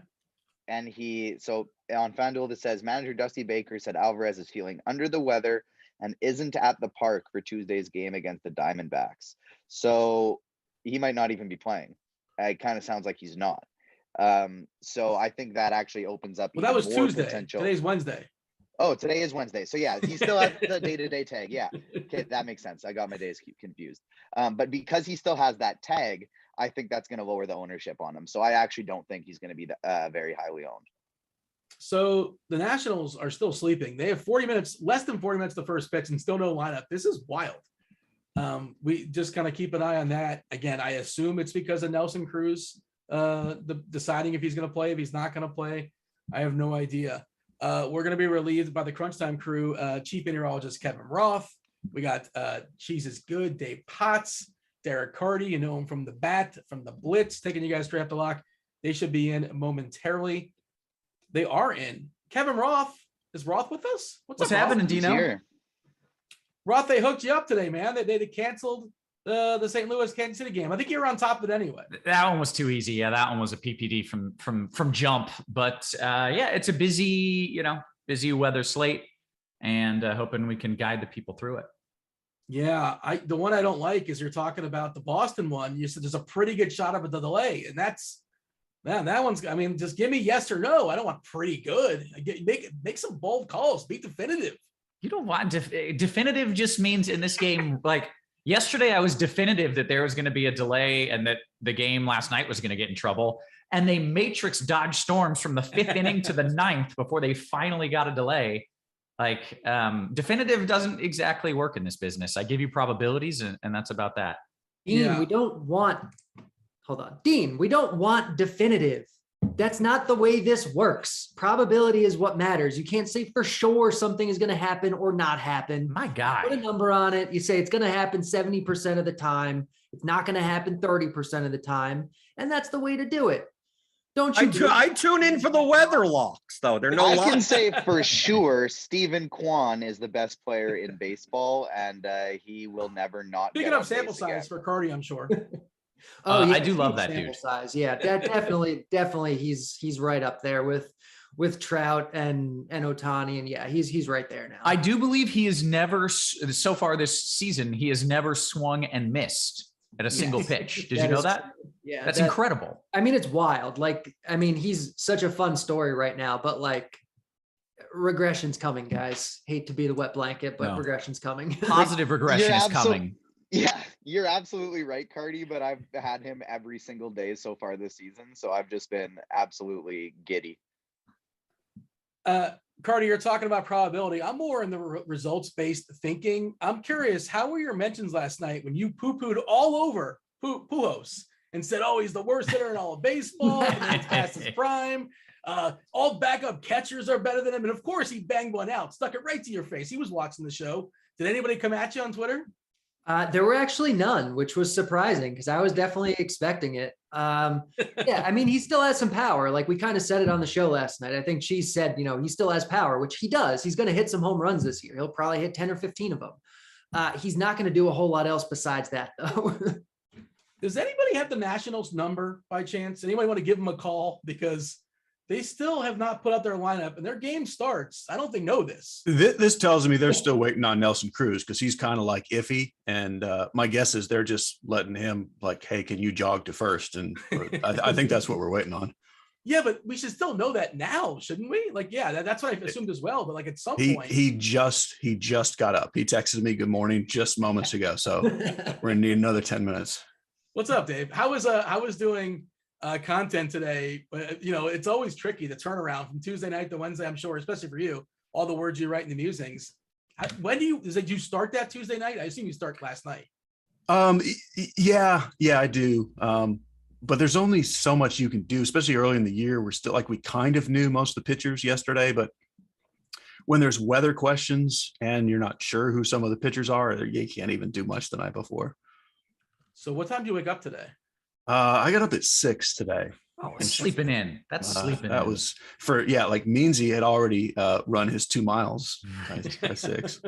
And so on FanDuel, that says manager Dusty Baker said Alvarez is feeling under the weather and isn't at the park for Tuesday's game against the Diamondbacks. So he might not even be playing. It kind of sounds like he's not. So I think that actually opens up. Well, that was more Tuesday. Potential. Today's Wednesday. Oh, today is Wednesday. So yeah, he still has the day-to-day tag. Yeah, okay, that makes sense. I got my days confused. But because he still has that tag, I think that's going to lower the ownership on him. So I actually don't think he's going to be very highly owned. So the Nationals are still sleeping. They have 40 minutes, less than 40 minutes to first pitch, and still no lineup. This is wild. We just kind of keep an eye on that. Again, I assume it's because of Nelson Cruz deciding if he's going to play, if he's not going to play. I have no idea. We're going to be relieved by the Crunch Time crew, Chief Meteorologist Kevin Roth. We got CheeseIsGood, Dave Potts, Derek Carty. You know him from the Bat, from the Blitz, taking you guys straight up the lock. They should be in momentarily. They are in. Kevin Roth. Is Roth with us? What's up, happening, Roth? Dino? Roth, they hooked you up today, man. They canceled the St. Louis Kansas City game. I think you were on top of it anyway. That one was too easy. Yeah, that one was a PPD from jump. But yeah, it's a busy weather slate, and hoping we can guide the people through it. Yeah, the one I don't like is you're talking about the Boston one. You said there's a pretty good shot of a delay, and that one's. I mean, just give me yes or no. I don't want pretty good. Make some bold calls. Be definitive. You don't want definitive. Just means in this game, like yesterday, I was definitive that there was going to be a delay and that the game last night was going to get in trouble. And they matrix dodge storms from the 5th inning to the 9th before they finally got a delay. Like definitive doesn't exactly work in this business. I give you probabilities, and that's about that. Dean, we don't want. Hold on, Dean. We don't want definitive. That's not the way this works. Probability is what matters. You can't say for sure something is going to happen or not happen. My God. Put a number on it. You say it's going to happen 70% of the time. It's not going to happen 30% of the time. And that's the way to do it. Don't you? I tune in for the weather locks, though. They're no I locks. can say for sure Stephen Kwan is the best player in baseball, and he will never not. Speaking of sample size for Carty, I'm sure. Oh, yeah, I do love that dude. Size. Yeah, definitely. He's right up there with Trout and Ohtani, and yeah, he's right there now. I do believe he has never, so far this season, he has never swung and missed at a single pitch. Did you know that? True. Yeah, that's incredible. I mean, it's wild. Like, I mean, he's such a fun story right now, but like, regression's coming, guys. Hate to be the wet blanket, but regression's coming. Positive regression is coming. Yeah, you're absolutely right, Carty, but I've had him every single day so far this season, so I've just been absolutely giddy. Carty, you're talking about probability. I'm more in the results-based thinking. I'm curious, how were your mentions last night when you poo-pooed all over Pujols and said, oh, he's the worst hitter in all of baseball. And he's past his prime. All backup catchers are better than him. And of course, he banged one out, stuck it right to your face. He was watching the show. Did anybody come at you on Twitter? There were actually none, which was surprising because I was definitely expecting it. Yeah, I mean, he still has some power. Like we kind of said it on the show last night. I think Cheese said, you know, he still has power, which he does. He's going to hit some home runs this year. He'll probably hit 10 or 15 of them. He's not going to do a whole lot else besides that, though. Does anybody have the Nationals number by chance? Anybody want to give them a call? Because they still have not put out their lineup and their game starts. I don't think know this. This tells me they're still waiting on Nelson Cruz because he's kind of like iffy. And my guess is they're just letting him like, hey, can you jog to first? And I think that's what we're waiting on. Yeah, but we should still know that now, shouldn't we? Like, yeah, that's what I assumed as well. But like at some point, he just got up. He texted me good morning just moments ago. So we're gonna need another 10 minutes. What's up, Dave? How was doing content today? You know, it's always tricky to turn around from Tuesday night to Wednesday, I'm sure, especially for you, all the words you write in the musings. When do you start that Tuesday night? I assume you start last night. Yeah, I do. But there's only so much you can do, especially early in the year. We're still like, we kind of knew most of the pitchers yesterday, but when there's weather questions and you're not sure who some of the pitchers are, you can't even do much the night before. So what time do you wake up today? I got up at 6 today. Oh, sleeping in. That's sleeping that in. was for, yeah, like Meansy had already run his 2 miles by 6.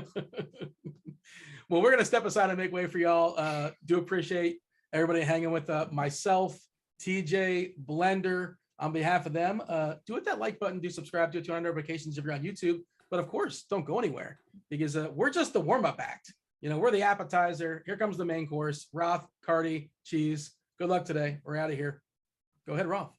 Well, we're going to step aside and make way for y'all. Do appreciate everybody hanging with myself, TJ, Blender. On behalf of them, do hit that like button, do subscribe, do turn on notifications if you're on YouTube. But of course, don't go anywhere because we're just the warm-up act. You know, we're the appetizer. Here comes the main course. Roth, Carty, Cheese. Good luck today. We're out of here. Go ahead, Roth.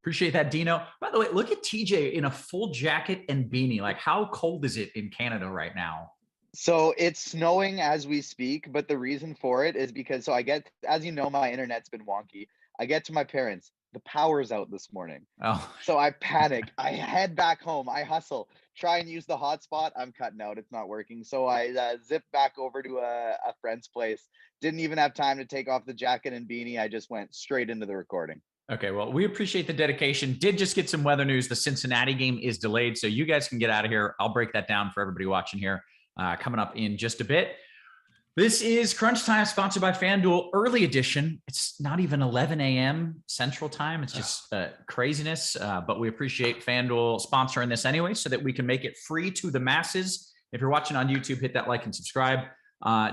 Appreciate that, Dino. By the way, look at TJ in a full jacket and beanie. Like, how cold is it in Canada right now? So it's snowing as we speak, but the reason for it is because, so I get, as you know, my internet's been wonky. I get to my parents, the power's out this morning. Oh, So I panic. I head back home. I hustle, try and use the hotspot. I'm cutting out. It's not working. So I zip back over to a friend's place. Didn't even have time to take off the jacket and beanie. I just went straight into the recording. okay. Well, we appreciate the dedication. Did just get some weather news. The Cincinnati game is delayed, so you guys can get out of here. I'll break that down for everybody watching here coming up in just a bit. This is Crunch Time, sponsored by FanDuel Early Edition. It's not even 11 a.m. Central Time. It's just craziness, but we appreciate FanDuel sponsoring this anyway so that we can make it free to the masses. If you're watching on YouTube, hit that like and subscribe.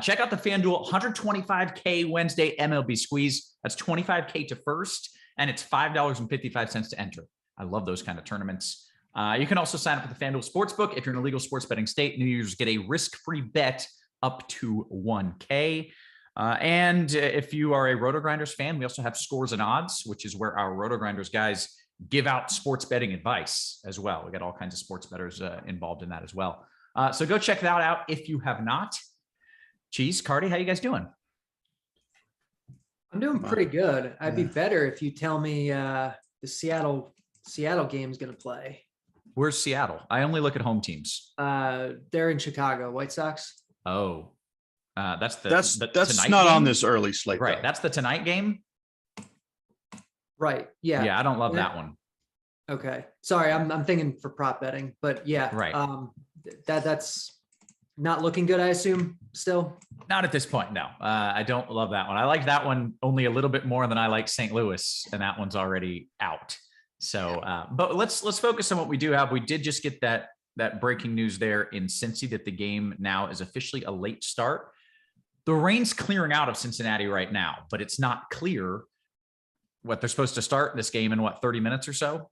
Check out the FanDuel 125K Wednesday MLB Squeeze. That's 25K to first, and it's $5.55 to enter. I love those kind of tournaments. You can also sign up for the FanDuel Sportsbook. If you're in a legal sports betting state, new users get a risk-free bet up to 1K. And if you are a Rotogrinders fan, we also have Scores and Odds, which is where our Rotogrinders guys give out sports betting advice as well. We got all kinds of sports bettors involved in that as well. So go check that out if you have not. Cheese, Carty, how you guys doing? I'm doing pretty good. I'd be better if you tell me the Seattle game is going to play. Where's Seattle? I only look at home teams. They're in Chicago. White Sox. Oh, that's not game? On this early slate, right? Though. That's the tonight game, right? Yeah, yeah. I don't love that one. Okay, sorry, I'm thinking for prop betting, but yeah, right. That's not looking good. I assume still. Not at this point, no. I don't love that one. I like that one only a little bit more than I like St. Louis, and that one's already out. So, but let's focus on what we do have. We did just get that breaking news there in Cincy that the game now is officially a late start. The rain's clearing out of Cincinnati right now, but it's not clear what they're supposed to start this game in 30 minutes or so.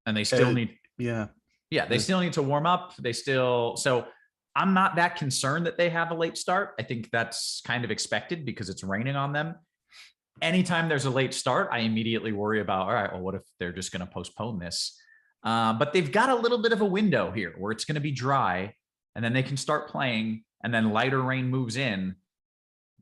And they still need, they still need to warm up. So I'm not that concerned that they have a late start. I think that's kind of expected because it's raining on them. Anytime there's a late start, I immediately worry about, all right, well, what if they're just going to postpone this? But they've got a little bit of a window here where it's going to be dry and then they can start playing and then lighter rain moves in.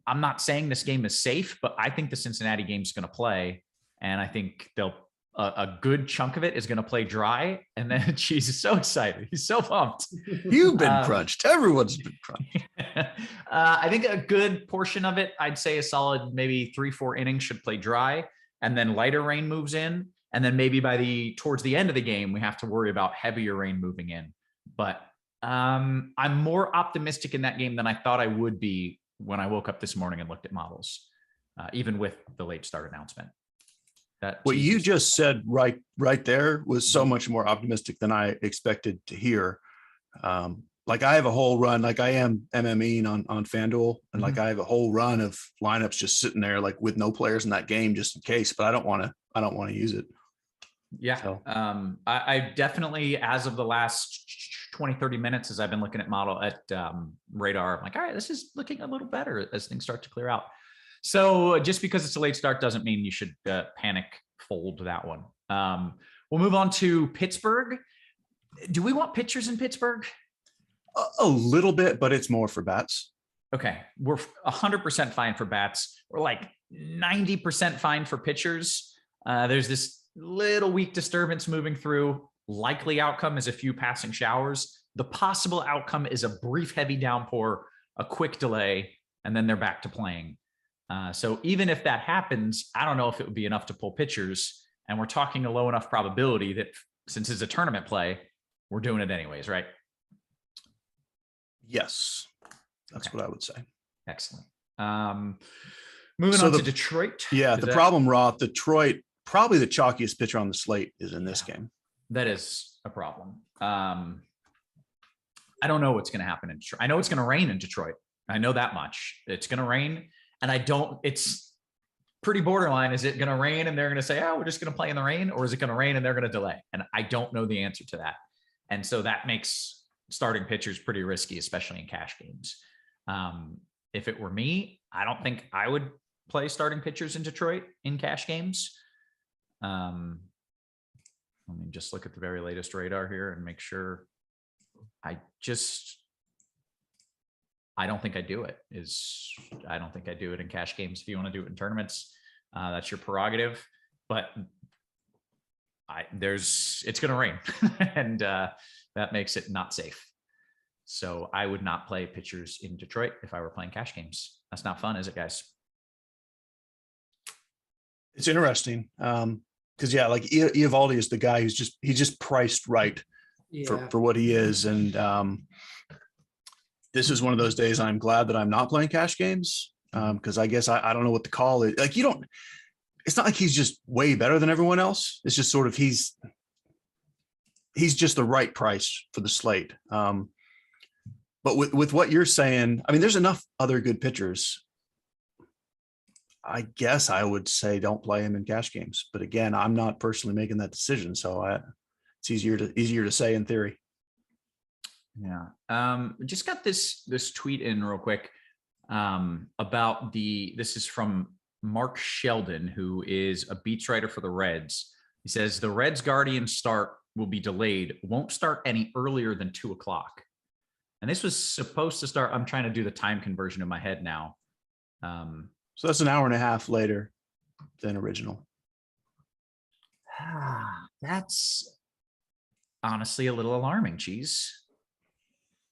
I'm not saying this game is safe, but I think the Cincinnati game is going to play. And I think they'll a good chunk of it is going to play dry. And then Cheese is so excited. He's so pumped. You've been crunched. Everyone's been crunched. I think a good portion of it, I'd say a solid maybe 3-4 innings should play dry, and then lighter rain moves in. And then maybe towards the end of the game, we have to worry about heavier rain moving in. But I'm more optimistic in that game than I thought I would be when I woke up this morning and looked at models, even with the late start announcement. What you just said right there was so much more optimistic than I expected to hear. Like I have a whole run, like I am MMEing on FanDuel, and like I have a whole run of lineups just sitting there, like with no players in that game, just in case. But I don't want to use it. Yeah. So. I definitely, as of the last 20-30 minutes, as I've been looking at radar, I'm like, all right, this is looking a little better as things start to clear out. So just because it's a late start doesn't mean you should panic fold that one. We'll move on to Pittsburgh. Do we want pitchers in Pittsburgh? A little bit, but it's more for bats. Okay. We're 100% fine for bats. We're like 90% fine for pitchers. There's this little weak disturbance moving through. Likely outcome is a few passing showers. The possible outcome is a brief heavy downpour, a quick delay, and then they're back to playing. So even if that happens, I don't know if it would be enough to pull pitchers. And we're talking a low enough probability that since it's a tournament play, we're doing it anyways, right? Yes, that's what I would say. Excellent. Moving on to Detroit. Yeah, the problem, Roth, Detroit, probably the chalkiest pitcher on the slate is in this game. That is a problem. I don't know what's going to happen in Detroit. I know it's going to rain in Detroit. I know that much. It's going to rain. And it's pretty borderline. Is it going to rain and they're going to say, oh, we're just going to play in the rain? Or is it going to rain and they're going to delay? And I don't know the answer to that. And so that makes starting pitchers pretty risky, especially in cash games. If it were me, I don't think I would play starting pitchers in Detroit in cash games. Let me just look at the very latest radar here and make sure. I don't think I do it. I don't think I do it in cash games. If you want to do it in tournaments, that's your prerogative. But it's going to rain, and that makes it not safe. So I would not play pitchers in Detroit if I were playing cash games. That's not fun, is it, guys? It's interesting because like Eovaldi is the guy he's just priced right for what he is, and this is one of those days I'm glad that I'm not playing cash games because I guess I don't know what the call is. Like it's not like he's just way better than everyone else. It's just sort of he's just the right price for the slate. But with what you're saying, I mean, there's enough other good pitchers. I guess I would say don't play him in cash games. But again, I'm not personally making that decision, so it's easier to say in theory. Yeah. Just got this tweet in real quick about this is from Mark Sheldon, who is a beats writer for the Reds. He says the Reds Guardian start will be delayed, won't start any earlier than 2:00. And this was supposed to start. I'm trying to do the time conversion in my head now. So that's an hour and a half later than original. That's honestly a little alarming, Cheese.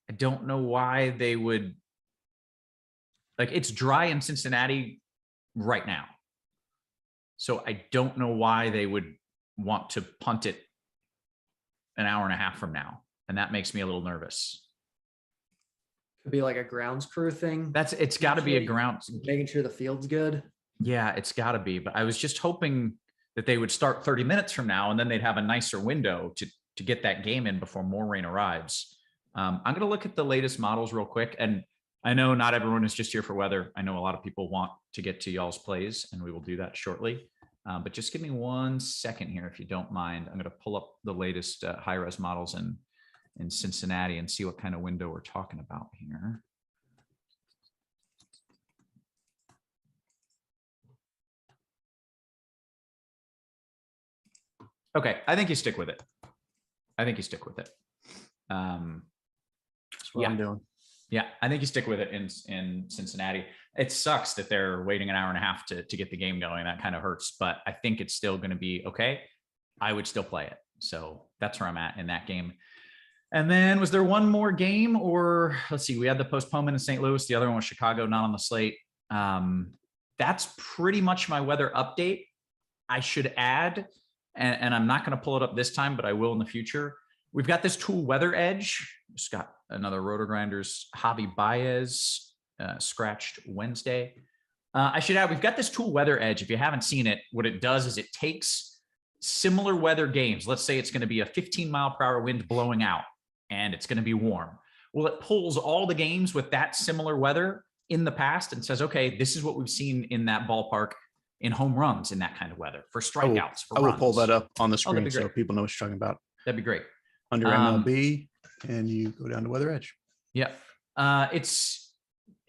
I don't know why they would. Like, it's dry in Cincinnati right now. So I don't know why they would want to punt it an hour and a half from now. And that makes me a little nervous. Could be like a grounds crew thing. It's got to be a ground. Making sure the field's good. Yeah, it's got to be. But I was just hoping that they would start 30 minutes from now, and then they'd have a nicer window to get that game in before more rain arrives. I'm going to look at the latest models real quick. And I know not everyone is just here for weather. I know a lot of people want to get to y'all's plays, and we will do that shortly. But just give me 1 second here, if you don't mind. I'm going to pull up the latest high-res models in Cincinnati and see what kind of window we're talking about here. Okay, I think you stick with it. That's what I'm doing. Yeah, I think you stick with it in Cincinnati. It sucks that they're waiting an hour and a half to get the game going. That kind of hurts, but I think it's still going to be okay. I would still play it. So that's where I'm at in that game. And then was there one more game, or let's see, we had the postponement in St. Louis. The other one was Chicago, not on the slate. That's pretty much my weather update. I should add, and I'm not going to pull it up this time, but I will in the future. We've got this tool Weather Edge. Just got another Rotogrinders Javi Baez scratched Wednesday. I should add, we've got this tool Weather Edge. If you haven't seen it, what it does is it takes similar weather games. Let's say it's going to be a 15-mile-per-hour wind blowing out, and it's going to be warm. Well, it pulls all the games with that similar weather in the past and says, okay, this is what we've seen in that ballpark in home runs in that kind of weather, for strikeouts, for I will runs. pull that up on the screen so great. people know what you're talking about. That'd be great. Under MLB, and you go down to Weather Edge. Yeah. It's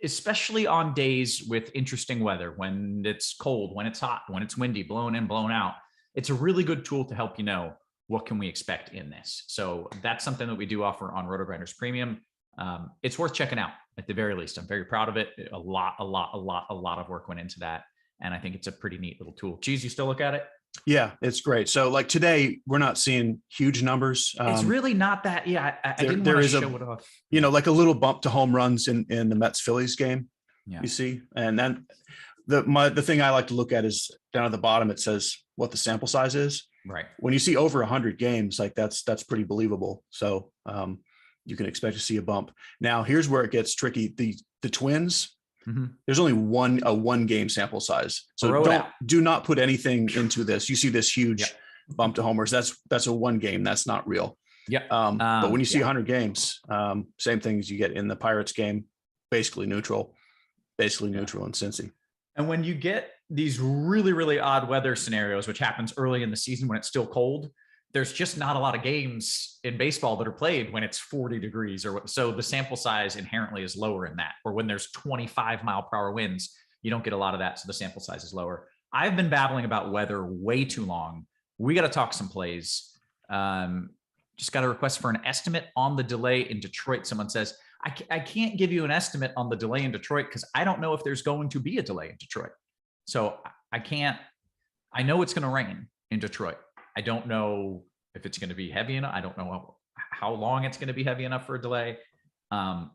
especially on days with interesting weather, when it's cold, when it's hot, when it's windy, blown in, blown out. It's a really good tool to help you know what can we expect in this. So that's something that we do offer on Rotogrinders Premium. It's worth checking out at the very least. I'm very proud of it. A lot of work went into that. And I think it's a pretty neat little tool. Cheese, you still look at it? Yeah, it's great. So like today, we're not seeing huge numbers. It's really not that. Yeah, I didn't there want is to show it off. You know, like a little bump to home runs in the Mets Phillies game. Yeah. You see, and then the thing I like to look at is down at the bottom. It says what the sample size is. Right. When you see over 100 games, like that's pretty believable. So you can expect to see a bump. Now here's where it gets tricky. The Twins. Mm-hmm. There's only one game sample size, so do not put anything into this. You see this huge bump to homers. That's a one game. That's not real. Yeah. But when you see 100 games, same things you get in the Pirates game, basically neutral in Cincy. And when you get these really, really odd weather scenarios, which happens early in the season when it's still cold, there's just not a lot of games in baseball that are played when it's 40 degrees or so the sample size inherently is lower in that, or when there's 25-mile-per-hour winds, you don't get a lot of that. So the sample size is lower. I've been babbling about weather way too long. We got to talk some plays. Just got a request for an estimate on the delay in Detroit. Someone says, I can't give you an estimate on the delay in Detroit because I don't know if there's going to be a delay in Detroit. So I know it's going to rain in Detroit. I don't know if it's going to be heavy enough. I don't know how long it's going to be heavy enough for a delay. I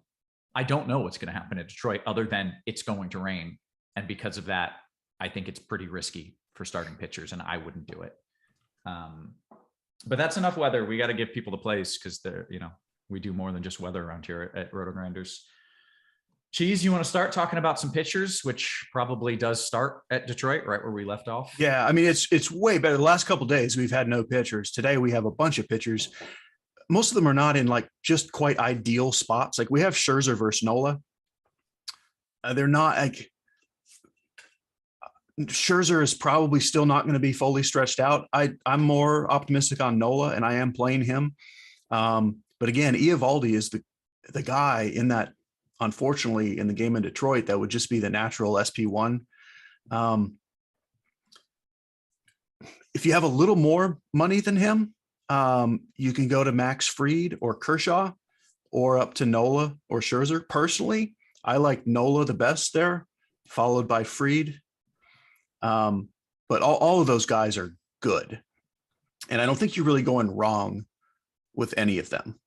don't know what's going to happen in Detroit other than it's going to rain. And because of that, I think it's pretty risky for starting pitchers and I wouldn't do it. But that's enough weather. We got to give people the plays because we do more than just weather around here at Rotogrinders. Cheese, you want to start talking about some pitchers, which probably does start at Detroit, right where we left off? Yeah, I mean, it's way better. The last couple of days, we've had no pitchers. Today, we have a bunch of pitchers. Most of them are not in like just quite ideal spots. Like we have Scherzer versus Nola. They're not like Scherzer is probably still not going to be fully stretched out. I'm more optimistic on Nola, and I am playing him. But again, Eovaldi is the guy in that. Unfortunately, in the game in Detroit, that would just be the natural SP1. If you have a little more money than him, you can go to Max Fried or Kershaw or up to Nola or Scherzer. Personally, I like Nola the best there, followed by Fried. But all of those guys are good. And I don't think you're really going wrong with any of them.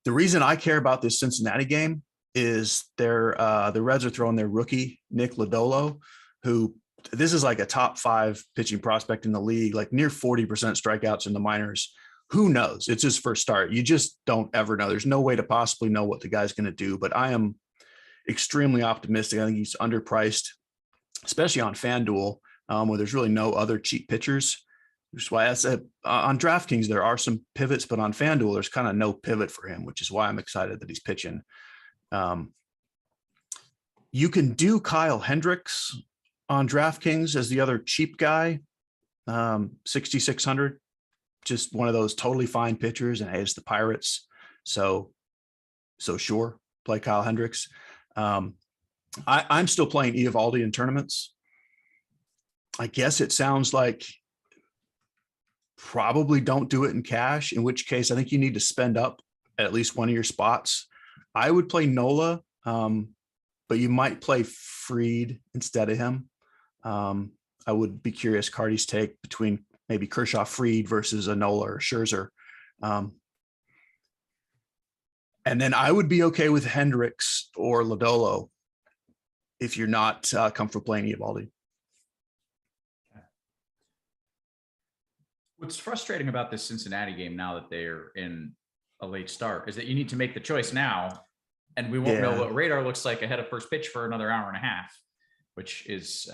The reason I care about this Cincinnati game is the Reds are throwing their rookie, Nick Lodolo, who this is like a top 5 pitching prospect in the league, like near 40% strikeouts in the minors. Who knows? It's his first start. You just don't ever know. There's no way to possibly know what the guy's going to do, but I am extremely optimistic. I think he's underpriced, especially on FanDuel, where there's really no other cheap pitchers. Which is why I said on DraftKings, there are some pivots, but on FanDuel, there's kind of no pivot for him, which is why I'm excited that he's pitching. You can do Kyle Hendricks on DraftKings as the other cheap guy, 6,600, just one of those totally fine pitchers. And hey, it's the Pirates. So sure, play Kyle Hendricks. I'm still playing Eovaldi in tournaments. I guess it sounds like probably don't do it in cash, in which case I think you need to spend up at least one of your spots. I would play Nola, but you might play Fried instead of him. I I would be curious Carty's take between maybe Kershaw, Fried versus a Nola or Scherzer. And then I would be okay with Hendricks or Lodolo if you're not comfortable playing Eovaldi. What's frustrating about this Cincinnati game now that they're in a late start is that you need to make the choice now, and we won't know what radar looks like ahead of first pitch for another hour and a half, which is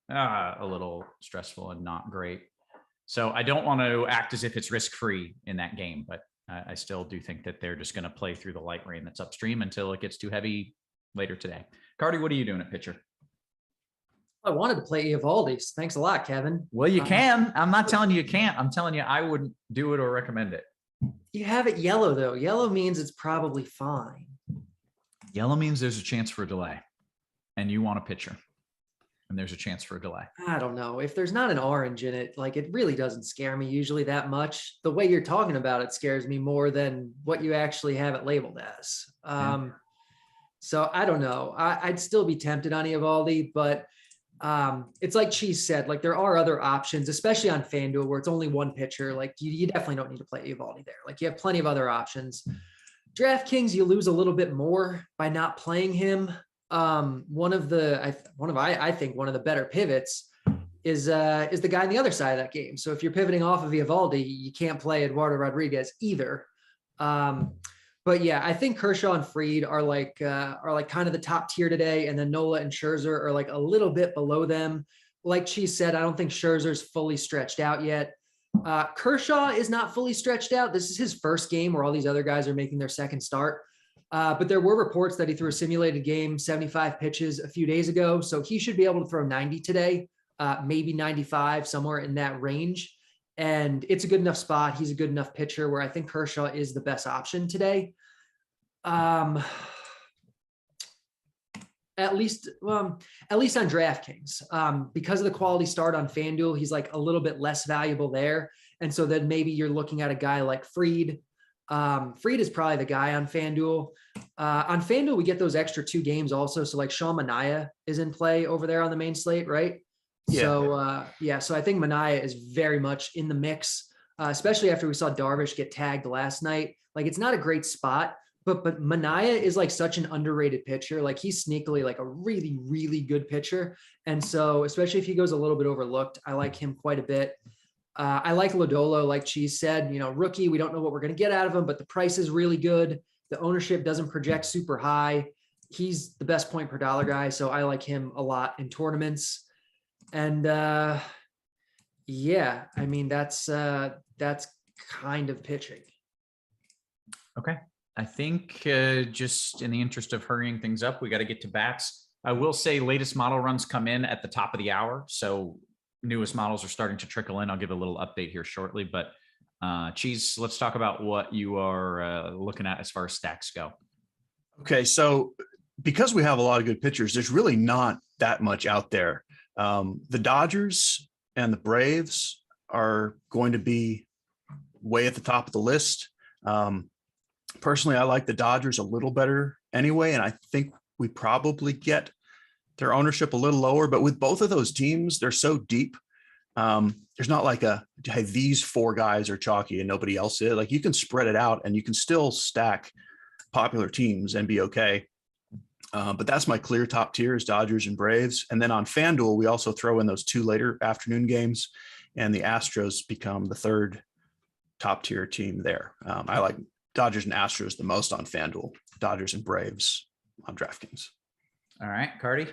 a little stressful and not great. So I don't want to act as if it's risk-free in that game, but I still do think that they're just going to play through the light rain that's upstream until it gets too heavy later today. Carty, what are you doing at pitcher? I wanted to play Eovaldi. So thanks a lot, Kevin. Well, you can. I'm not telling you can't. I'm telling you I wouldn't do it or recommend it. You have it yellow, though. Yellow means it's probably fine. Yellow means there's a chance for a delay, and you want a pitcher, and there's a chance for a delay. I don't know. If there's not an orange in it, like it really doesn't scare me usually that much. The way you're talking about it scares me more than what you actually have it labeled as. So I don't know. I'd still be tempted on Eovaldi, but it's like Cheese said, like there are other options, especially on FanDuel where it's only one pitcher. Like you definitely don't need to play Eovaldi there. Like you have plenty of other options. DraftKings, you lose a little bit more by not playing him. I think one of the better pivots is the guy on the other side of that game. So if you're pivoting off of Eovaldi, you can't play Eduardo Rodriguez either. But yeah, I think Kershaw and Fried are like kind of the top tier today. And then Nola and Scherzer are like a little bit below them. Like Cheese said, I don't think Scherzer's fully stretched out yet. Kershaw is not fully stretched out. This is his first game where all these other guys are making their second start. But there were reports that he threw a simulated game, 75 pitches a few days ago. So he should be able to throw 90 today, maybe 95, somewhere in that range. And it's a good enough spot. He's a good enough pitcher where I think Kershaw is the best option today. At least on DraftKings, because of the quality start on FanDuel, he's like a little bit less valuable there. And so then maybe you're looking at a guy like Fried. Fried is probably the guy on FanDuel. On FanDuel, we get those extra 2 games also. So like Sean Manaea is in play over there on the main slate, right? Yeah. So I think Manaea is very much in the mix, especially after we saw Darvish get tagged last night. Like it's not a great spot, but Manaea is like such an underrated pitcher. Like he's sneakily like a really, really good pitcher. And so especially if he goes a little bit overlooked, I like him quite a bit. I like Lodolo, like Cheese said, rookie, we don't know what we're going to get out of him, but the price is really good. The ownership doesn't project super high. He's the best point per dollar guy. So I like him a lot in tournaments. And yeah, I mean, that's kind of pitching. Okay. I think just in the interest of hurrying things up, we got to get to bats. I will say latest model runs come in at the top of the hour. So newest models are starting to trickle in. I'll give a little update here shortly, but Cheese, let's talk about what you are looking at as far as stacks go. Okay. So because we have a lot of good pitchers, there's really not that much out there. The Dodgers and the Braves are going to be way at the top of the list. Personally, I like the Dodgers a little better anyway, and I think we probably get their ownership a little lower. But with both of those teams, they're so deep. There's not like hey, these 4 guys are chalky and nobody else is. Like you can spread it out and you can still stack popular teams and be okay. But that's my clear top tier is Dodgers and Braves. And then on FanDuel, we also throw in those 2 later afternoon games, and the Astros become the 3rd top tier team there. I like Dodgers and Astros the most on FanDuel, Dodgers and Braves on DraftKings. All right, Carty.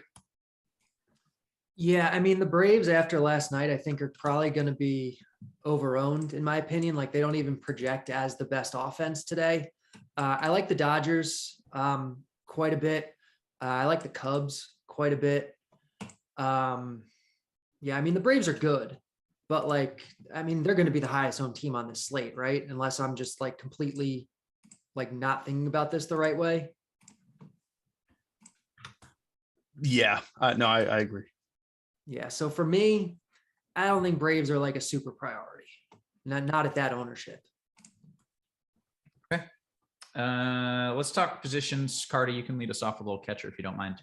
Yeah, I mean, the Braves after last night, I think are probably going to be overowned in my opinion. Like they don't even project as the best offense today. I like the Dodgers quite a bit. I like the Cubs quite a bit. Yeah, I mean, the Braves are good, but like, I mean, they're going to be the highest owned team on this slate, right? Unless I'm just like completely like not thinking about this the right way. Yeah, no, I agree. Yeah. So for me, I don't think Braves are like a super priority. Not at that ownership. Okay. Let's talk positions. Carty, you can lead us off a little catcher if you don't mind.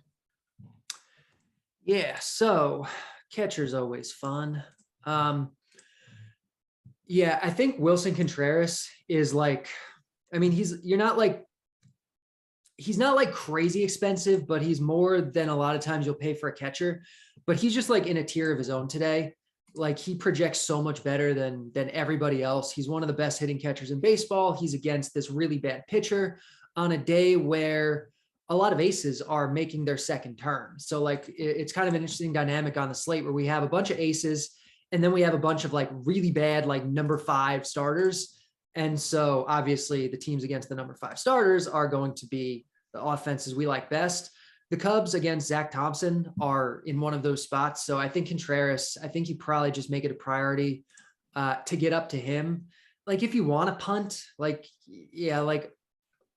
Yeah. So Catcher's always fun. Yeah, I think Wilson Contreras is like, I mean, he's not like crazy expensive, but he's more than a lot of times you'll pay for a catcher. But he's just like in a tier of his own today. Like he projects so much better than everybody else. He's one of the best hitting catchers in baseball. He's against this really bad pitcher on a day where a lot of aces are making their second turn. So like it's kind of an interesting dynamic on the slate where we have a bunch of aces and then we have a bunch of like really bad, like number 5 starters. And so obviously the teams against the number 5 starters are going to be the offenses we like best. The Cubs against Zach Thompson are in one of those spots. So I think Contreras, I think you probably just make it a priority to get up to him. Like if you want to punt, like, yeah, like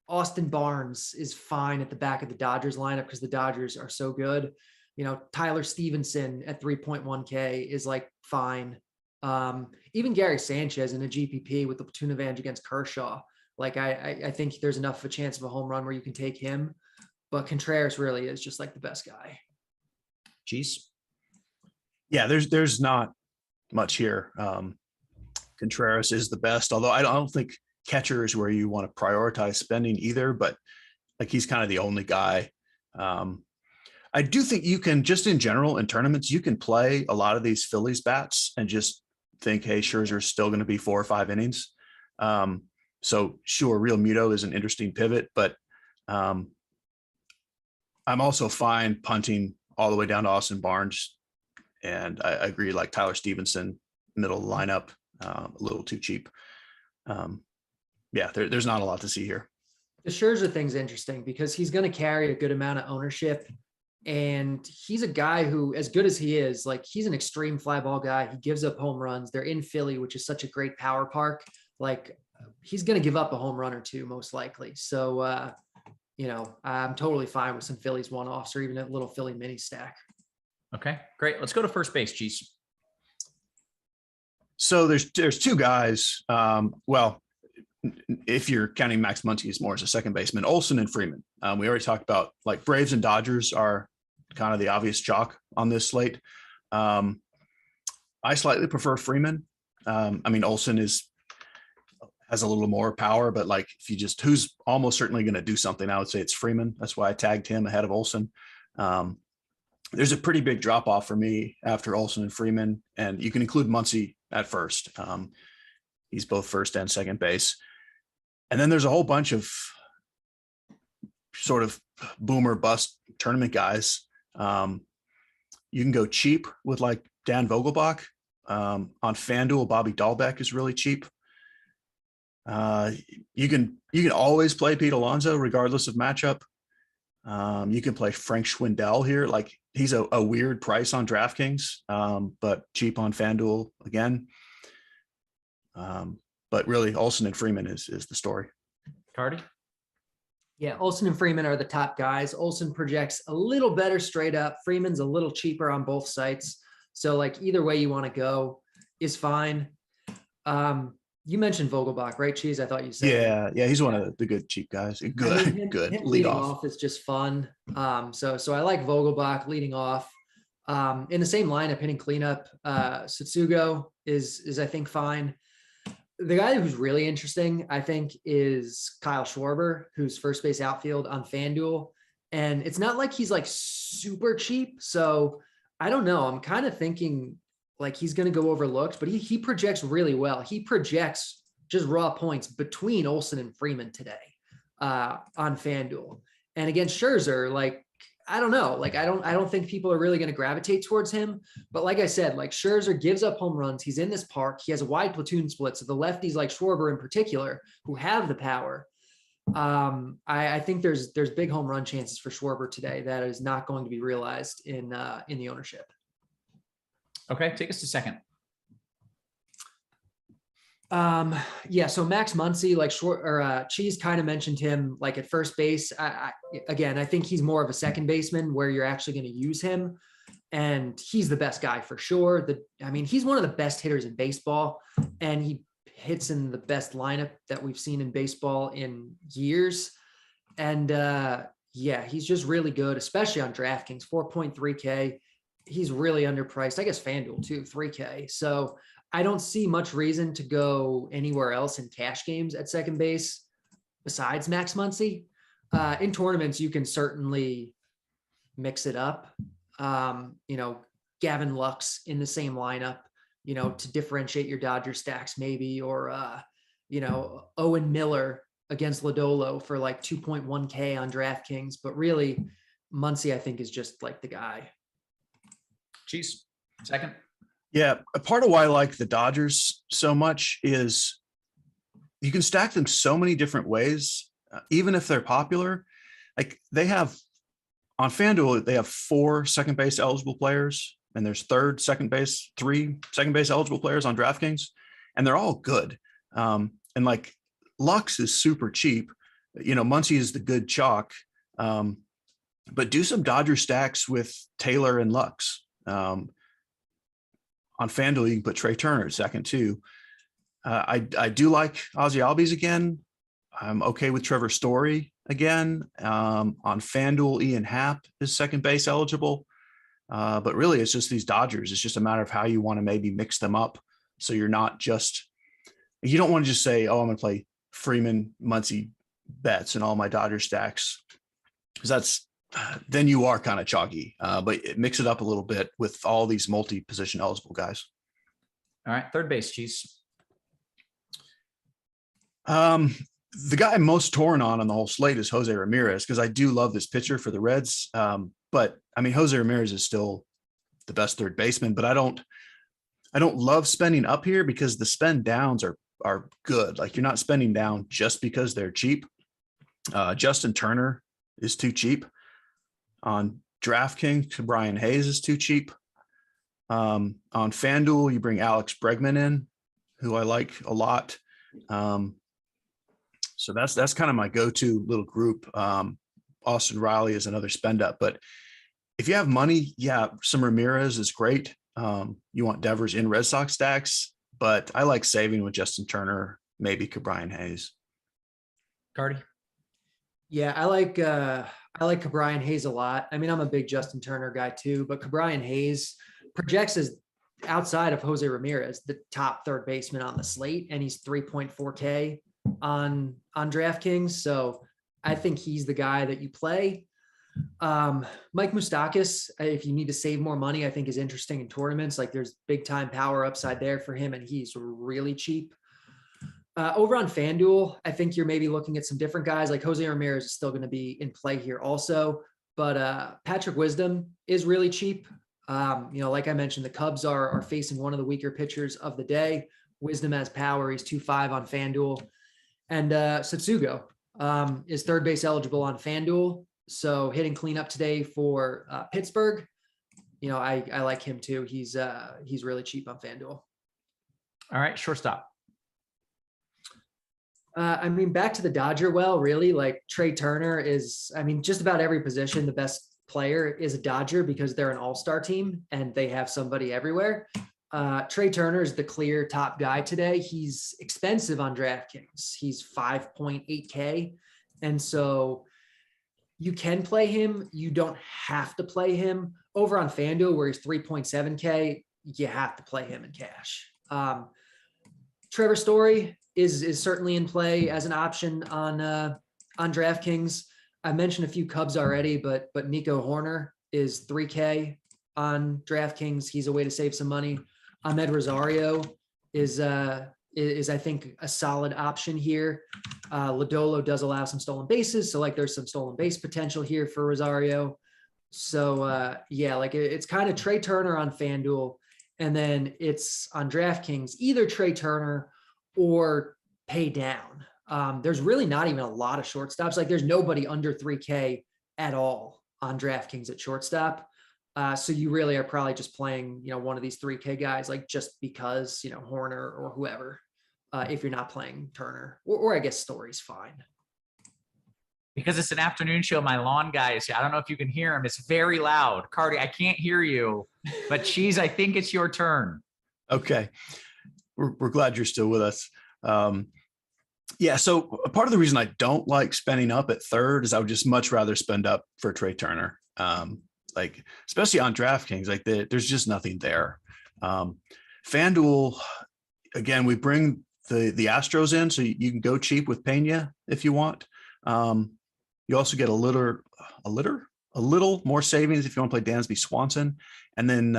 Austin Barnes is fine at the back of the Dodgers lineup because the Dodgers are so good. You know, Tyler Stevenson at 3.1K is like fine. Even Gary Sanchez in a GPP with the platoon advantage against Kershaw. Like I think there's enough of a chance of a home run where you can take him. But Contreras really is just like the best guy. Cheese. Yeah, there's not much here. Contreras is the best, although I don't think catcher is where you want to prioritize spending either, but like he's kind of the only guy. I do think you can, just in general in tournaments, you can play a lot of these Phillies bats and just think, hey, Scherzer's still going to be 4 or 5 innings. So sure, Real Muto is an interesting pivot, but I'm also fine punting all the way down to Austin Barnes. And I agree, like Tyler Stevenson, middle lineup, a little too cheap. Yeah, there's not a lot to see here. The Scherzer thing's interesting because he's going to carry a good amount of ownership. And he's a guy who, as good as he is, like he's an extreme fly ball guy. He gives up home runs. They're in Philly, which is such a great power park. Like he's going to give up a home run or two, most likely. So, you know, I'm totally fine with some Phillies one-offs or even a little Philly mini stack. Okay, great. Let's go to first base, Cheese. So there's 2 guys. Well, if you're counting Max Muncy as more as a second baseman, Olsen and Freeman. We already talked about like Braves and Dodgers are kind of the obvious chalk on this slate. I slightly prefer Freeman. I mean, Olsen has a little more power, but like if you just, who's almost certainly going to do something, I would say it's Freeman. That's why I tagged him ahead of Olsen. There's a pretty big drop off for me after Olsen and Freeman, and you can include Muncy at first. He's both first and second base. And then there's a whole bunch of sort of boomer bust tournament guys. You can go cheap with like Dan Vogelbach. On FanDuel, Bobby Dahlbeck is really cheap. You can always play Pete Alonso regardless of matchup. You can play Frank Schwindel here. Like he's a weird price on DraftKings, but cheap on FanDuel again. But really Olsen and Freeman is the story. Carty? Yeah, Olsen and Freeman are the top guys. Olsen projects a little better straight up. Freeman's a little cheaper on both sites. So like either way you want to go is fine. You mentioned Vogelbach, right, Cheese? I thought you said. Yeah, he's one of the good cheap guys. Good, I mean, good. Him Lead leading off is just fun. So I like Vogelbach leading off. In the same lineup, hitting cleanup, Satsugo is I think fine. The guy who's really interesting, I think, is Kyle Schwarber, who's first base outfield on FanDuel. And it's not like he's like super cheap. So I don't know. I'm kind of thinking like he's going to go overlooked, but he projects really well. He projects just raw points between Olsen and Freeman today on FanDuel. And against Scherzer, like, I don't know. Like, I don't think people are really going to gravitate towards him. But like I said, like Scherzer gives up home runs. He's in this park. He has a wide platoon split. So the lefties like Schwarber in particular, who have the power, I think there's big home run chances for Schwarber today that is not going to be realized in the ownership. Okay, take us to second. Yeah, so Max Muncy, like Cheese kind of mentioned him like at first base. I think he's more of a second baseman where you're actually going to use him, and he's the best guy for sure. He's one of the best hitters in baseball, and he hits in the best lineup that we've seen in baseball in years. And yeah, he's just really good, especially on DraftKings, 4.3K. he's really underpriced. I guess FanDuel too, 3K. So I don't see much reason to go anywhere else in cash games at second base besides Max Muncy. In tournaments, you can certainly mix it up. Gavin Lux in the same lineup, to differentiate your Dodger stacks maybe, or, Owen Miller against Lodolo for like 2.1K on DraftKings. But really, Muncy, I think, is just like the guy. Cheese, second. Yeah, a part of why I like the Dodgers so much is you can stack them so many different ways, even if they're popular. Like they have on FanDuel, they have 4 second base eligible players, and there's 3 second base eligible players on DraftKings, and they're all good. And like Lux is super cheap. Muncy is the good chalk, but do some Dodger stacks with Taylor and Lux. On FanDuel, you can put Trey Turner at second too. I do like Ozzy Albies again. I'm okay with Trevor Story again. On FanDuel, Ian Happ is second base eligible. But really, it's just these Dodgers. It's just a matter of how you want to maybe mix them up. So you don't want to just say, oh, I'm going to play Freeman, Muncy, Betts, and all my Dodger stacks. Because then you are kind of chalky, but mix it up a little bit with all these multi-position eligible guys. All right, third base, Cheese. The guy I'm most torn on the whole slate is Jose Ramirez, because I do love this pitcher for the Reds. But I mean, Jose Ramirez is still the best third baseman, but I don't love spending up here because the spend downs are good. Like, you're not spending down just because they're cheap. Justin Turner is too cheap. On DraftKings, Brian Hayes is too cheap. On FanDuel, you bring Alex Bregman in, who I like a lot. So that's kind of my go-to little group. Austin Riley is another spend up, but if you have money, yeah, some Ramirez is great. You want Devers in Red Sox stacks, but I like saving with Justin Turner, maybe Brian Hayes. Carty. Yeah, I like Brian Hayes a lot. I mean, I'm a big Justin Turner guy too, but Brian Hayes projects as outside of Jose Ramirez, the top third baseman on the slate, and he's 3.4K on DraftKings. So I think he's the guy that you play. Mike Moustakas, if you need to save more money, I think is interesting in tournaments. Like, there's big time power upside there for him, and he's really cheap. Over on FanDuel, I think you're maybe looking at some different guys. Like Jose Ramirez is still going to be in play here also, but Patrick Wisdom is really cheap. Like I mentioned, the Cubs are facing one of the weaker pitchers of the day. Wisdom has power. He's 2.5 on FanDuel. And Satsugo is third base eligible on FanDuel. So hitting cleanup today for Pittsburgh. I like him too. He's really cheap on FanDuel. All right, shortstop. Back to the Dodger well, really, like Trey Turner is, just about every position, the best player is a Dodger because they're an all-star team and they have somebody everywhere. Trey Turner is the clear top guy today. He's expensive on DraftKings. He's 5.8K. And so you can play him. You don't have to play him. Over on FanDuel, where he's 3.7K, you have to play him in cash. Trevor Story is certainly in play as an option on DraftKings. I mentioned a few Cubs already, but Nico Horner is 3K on DraftKings. He's a way to save some money. Ahmed Rosario is I think a solid option here. Lodolo does allow some stolen bases, so like there's some stolen base potential here for Rosario. So it's kind of Trey Turner on FanDuel, and then it's on DraftKings either Trey Turner or pay down. There's really not even a lot of shortstops. Like, there's nobody under 3K at all on DraftKings at shortstop. So you really are probably just playing, one of these 3K guys, like just because, Horner or whoever, if you're not playing Turner, or I guess Story's fine. Because it's an afternoon show, my lawn guy is here. I don't know if you can hear him. It's very loud. Carty, I can't hear you, but Cheese, I think it's your turn. Okay. We're glad you're still with us. So part of the reason I don't like spending up at third is I would just much rather spend up for Trey Turner. like especially on DraftKings, like there's just nothing there. FanDuel, again, we bring the Astros in, so you can go cheap with Pena if you want. You also get a little more savings if you want to play Dansby Swanson, and then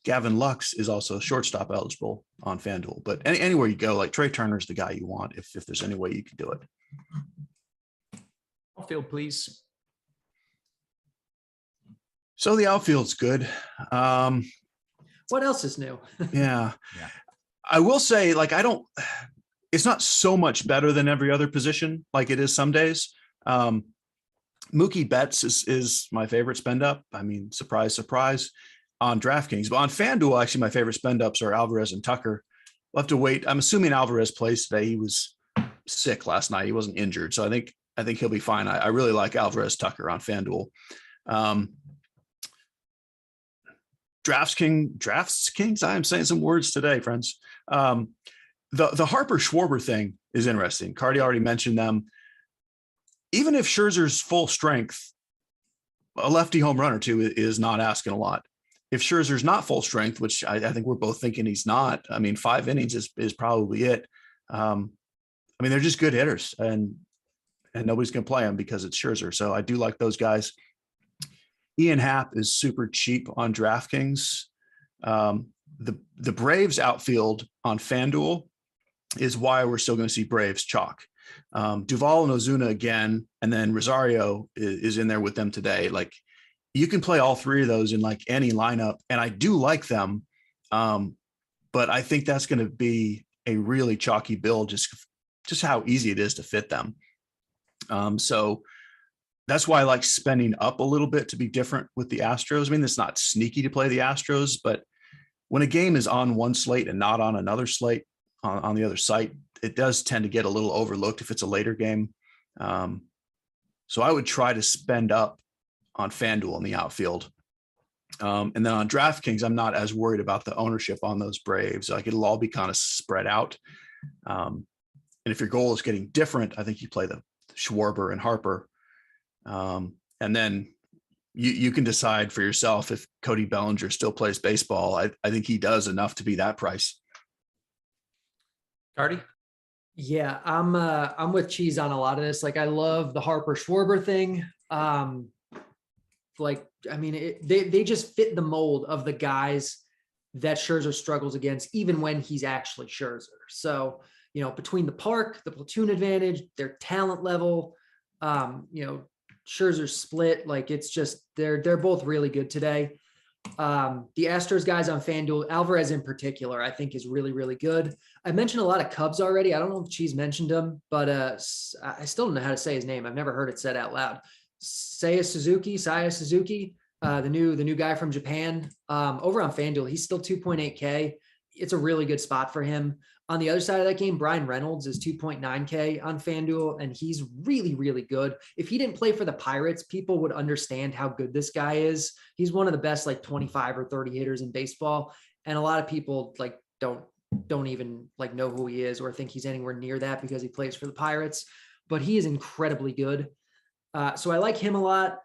Gavin Lux is also shortstop eligible on FanDuel. But anywhere you go, like Trey Turner's the guy you want if there's any way you can do it. Outfield, please. So the outfield's good. What else is new? Yeah. Yeah. I will say, like, it's not so much better than every other position like it is some days. Mookie Betts is my favorite spend up. I mean, surprise, surprise on DraftKings. But on FanDuel, actually, my favorite spend ups are Alvarez and Tucker. We'll have to wait. I'm assuming Alvarez plays today. He was sick last night. He wasn't injured. So I think he'll be fine. I really like Alvarez Tucker on FanDuel. DraftKings. I am saying some words today, friends. The Harper Schwarber thing is interesting. Carty already mentioned them. Even if Scherzer's full strength, a lefty home run or two is not asking a lot. If Scherzer's not full strength, which I think we're both thinking he's not, I mean, 5 innings is probably it. I mean, they're just good hitters, and nobody's going to play them because it's Scherzer. So I do like those guys. Ian Happ is super cheap on DraftKings. The Braves outfield on FanDuel is why we're still going to see Braves chalk. Duvall and Ozuna again, and then Rosario is in there with them today. Like, you can play all 3 of those in like any lineup, and I do like them. But I think that's going to be a really chalky build, just how easy it is to fit them. So that's why I like spending up a little bit to be different with the Astros. I mean, it's not sneaky to play the Astros, but when a game is on one slate and not on another slate on the other site, it does tend to get a little overlooked if it's a later game. So I would try to spend up on FanDuel in the outfield. And then on DraftKings, I'm not as worried about the ownership on those Braves. Like, it'll all be kind of spread out. And if your goal is getting different, I think you play the Schwarber and Harper. And then you can decide for yourself if Cody Bellinger still plays baseball. I think he does enough to be that price. Carty? Yeah, I'm with Cheese on a lot of this. Like, I love the Harper Schwarber thing. Like, I mean, they just fit the mold of the guys that Scherzer struggles against, even when he's actually Scherzer. So, you know, between the park, the platoon advantage, their talent level, you know, Scherzer's split, like, it's just, they're both really good today. The Astros guys on FanDuel, Alvarez in particular, I think is really, really good. I mentioned a lot of Cubs already. I don't know if Cheese mentioned him, but I still don't know how to say his name. I've never heard it said out loud. Seiya Suzuki, the new guy from Japan, over on FanDuel. He's still 2.8K. It's a really good spot for him. On the other side of that game, Brian Reynolds is 2.9K on FanDuel, and he's really, really good. If he didn't play for the Pirates, people would understand how good this guy is. He's one of the best, like, 25 or 30 hitters in baseball. And a lot of people, like, don't even, like, know who he is or think he's anywhere near that because he plays for the Pirates, but he is incredibly good. So I like him a lot.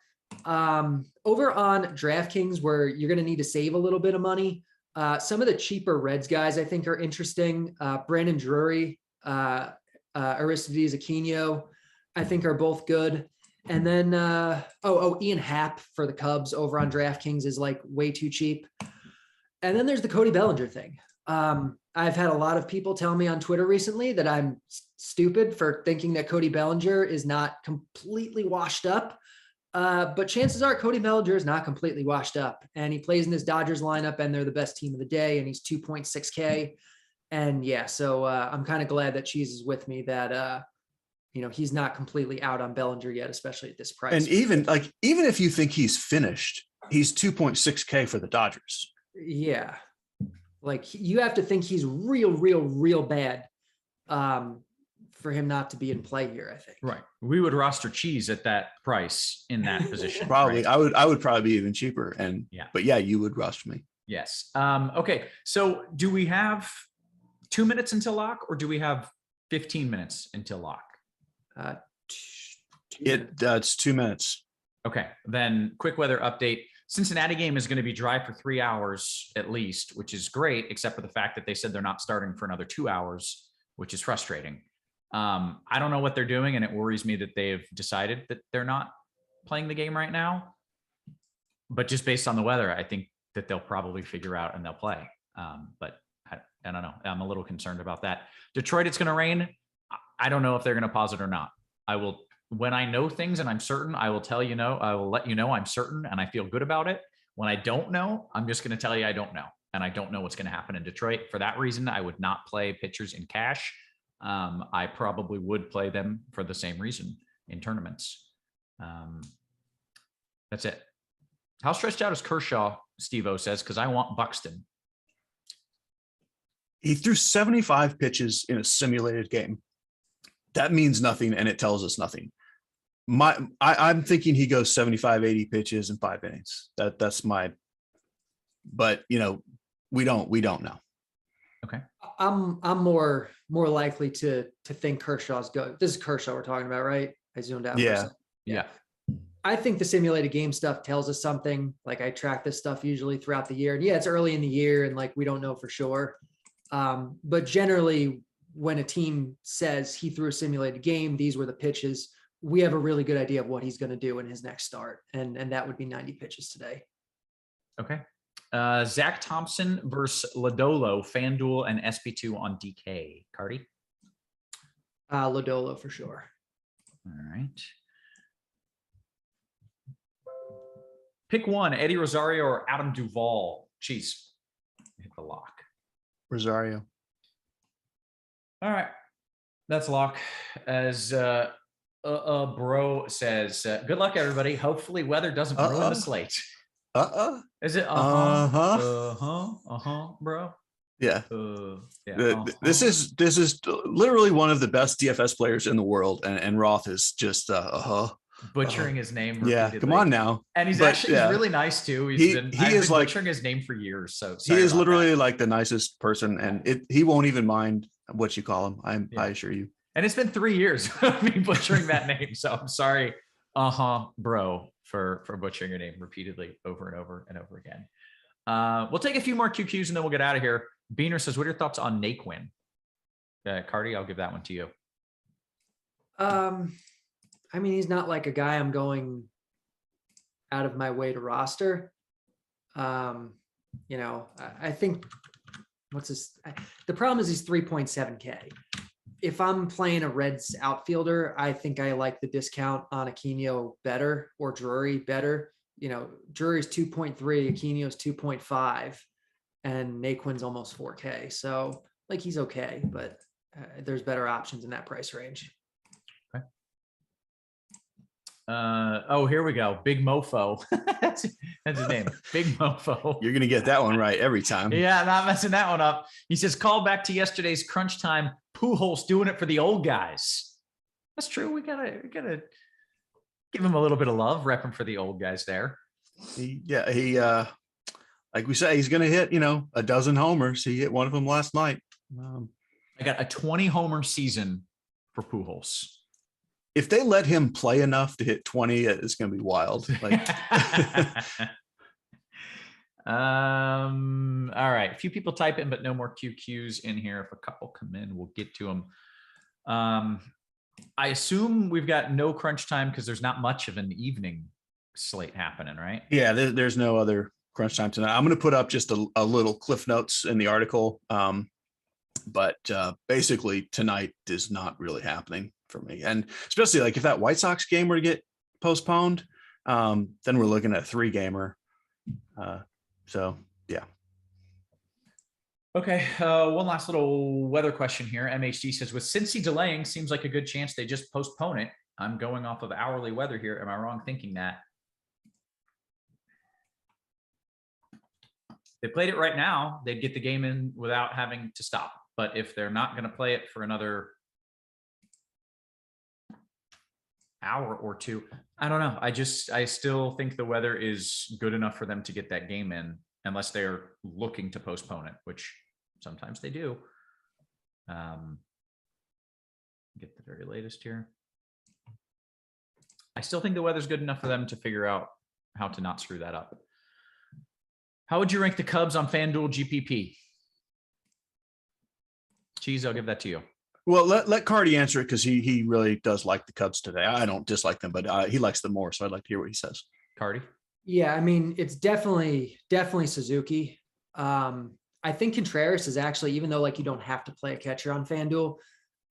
Over on DraftKings, where you're going to need to save a little bit of money, some of the cheaper Reds guys I think are interesting. Brandon Drury, Aristides Aquino, I think are both good. And then, Ian Happ for the Cubs over on DraftKings is like way too cheap. And then there's the Cody Bellinger thing. I've had a lot of people tell me on Twitter recently that I'm stupid for thinking that Cody Bellinger is not completely washed up. But chances are Cody Bellinger is not completely washed up, and he plays in this Dodgers lineup, and they're the best team of the day, and he's 2.6K. And yeah, so I'm kind of glad that Cheese is with me that, you know, he's not completely out on Bellinger yet, especially at this price. And even if you think he's finished, he's 2.6K for the Dodgers. Yeah. Like, you have to think he's real bad for him not to be in play here, I think. Right. We would roster Cheese at that price in that position. Probably. Right? I would probably be even cheaper. And yeah, but yeah, you would roster me. Yes. Okay. So do we have 2 minutes until lock, or do we have 15 minutes until lock? It's 2 minutes. Okay. Then quick weather update. Cincinnati game is going to be dry for 3 hours at least, which is great, except for the fact that they said they're not starting for another 2 hours, which is frustrating. I don't know what they're doing, and it worries me that they've decided that they're not playing the game right now. But just based on the weather, I think that they'll probably figure out and they'll play. But I don't know. I'm a little concerned about that. Detroit, it's going to rain. I don't know if they're going to pause it or not. I will, when I know things and I'm certain, I will tell you no. I will let you know I'm certain and I feel good about it. When I don't know, I'm just going to tell you I don't know. And I don't know what's going to happen in Detroit. For that reason, I would not play pitchers in cash. I probably would play them for the same reason in tournaments. That's it. How stretched out is Kershaw, Steve-O says, because I want Buxton. He threw 75 pitches in a simulated game. That means nothing, and it tells us nothing. I'm thinking he goes 75, 80 pitches in 5 innings. That's my, but you know, we don't know. Okay. I'm more likely to think Kershaw's go. This is Kershaw we're talking about, right? I zoomed out. Yeah. Yeah. I think the simulated game stuff tells us something. Like I track this stuff usually throughout the year, and yeah, it's early in the year and like we don't know for sure. But generally when a team says he threw a simulated game, these were the pitches, we have a really good idea of what he's going to do in his next start. And that would be 90 pitches today. Okay. Zach Thompson versus Lodolo, FanDuel and SP2 on DK. Carty? Lodolo for sure. All right. Pick one, Eddie Rosario or Adam Duvall. Cheese. Hit the lock. Rosario. All right. That's a lock. As bro says, good luck, everybody. Hopefully weather doesn't ruin the slate. Is it? Bro. Yeah. Yeah. This is literally one of the best DFS players in the world, and Roth is just butchering his name repeatedly. Yeah, come on now. And he's really nice too. I've been butchering his name for years. So he is literally like the nicest person, and he won't even mind what you call him. I assure you. And it's been 3 years of me butchering that name. So I'm sorry, bro, for butchering your name repeatedly over and over and over again. We'll take a few more QQs and then we'll get out of here. Beaner says, what are your thoughts on Naquin? Carty, I'll give that one to you. I mean, he's not like a guy I'm going out of my way to roster. You know, I think the problem is he's 3.7K. If I'm playing a Reds outfielder, I think I like the discount on Aquino better or Drury better. You know, Drury's 2.3, Aquino's 2.5, and Naquin's almost 4K. So like he's okay, but there's better options in that price range. Okay. Here we go. Big Mofo. that's his name. Big Mofo. You're gonna get that one right every time. Yeah, not messing that one up. He says, call back to yesterday's crunch time. Pujols doing it for the old guys. That's true. We gotta give him a little bit of love, rep him for the old guys there. He like we say, he's gonna hit, a dozen homers. He hit one of them last night. I got a 20 homer season for Pujols. If they let him play enough to hit 20, it's gonna be wild. Like all right. A few people type in, but no more QQs in here. If a couple come in, we'll get to them. I assume we've got no crunch time because there's not much of an evening slate happening, right? Yeah, there's no other crunch time tonight. I'm going to put up just a little cliff notes in the article. But basically tonight is not really happening for me. And especially like if that White Sox game were to get postponed, then we're looking at a 3-gamer. So yeah. Okay. One last little weather question here. MHD says, with Cincy delaying, seems like a good chance they just postpone it. I'm going off of hourly weather here. Am I wrong thinking that? If they played it right now, they'd get the game in without having to stop. But if they're not going to play it for another hour or two, I don't know. I still think the weather is good enough for them to get that game in, unless they're looking to postpone it, which sometimes they do. Get the very latest here. I still think the weather's good enough for them to figure out how to not screw that up. How would you rank the Cubs on FanDuel GPP? Cheese, I'll give that to you. Well, let Carty answer it because he really does like the Cubs today. I don't dislike them, but he likes them more. So I'd like to hear what he says. Carty? Yeah, I mean, it's definitely Suzuki. I think Contreras is actually, even though like you don't have to play a catcher on FanDuel,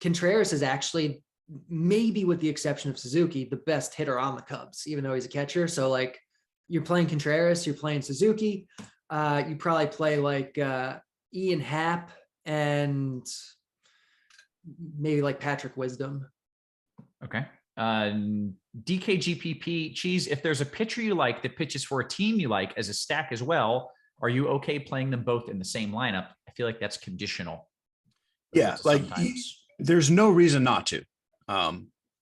Contreras is actually, maybe with the exception of Suzuki, the best hitter on the Cubs, even though he's a catcher. So like you're playing Contreras, you're playing Suzuki. You probably play like Ian Happ and maybe like Patrick Wisdom. Okay. DKGPP, Cheese, if there's a pitcher you like that pitches for a team you like as a stack as well, are you okay playing them both in the same lineup? I feel like that's conditional. Yeah, like there's no reason not to.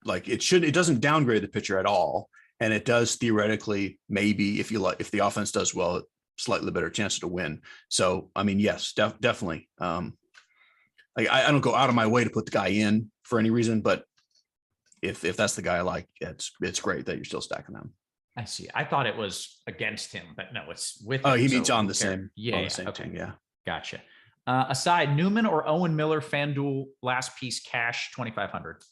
Like it doesn't downgrade the pitcher at all. And it does theoretically, maybe if the offense does well, slightly better chance to win. So, I mean, yes, definitely. Like I don't go out of my way to put the guy in for any reason, but if that's the guy I like, it's great that you're still stacking them. I see. I thought it was against him, but no, it's with him. Oh, he meets on the same. Yeah, on the same okay. team. Yeah. Gotcha. Aside, Newman or Owen Miller, FanDuel last piece cash 2,500.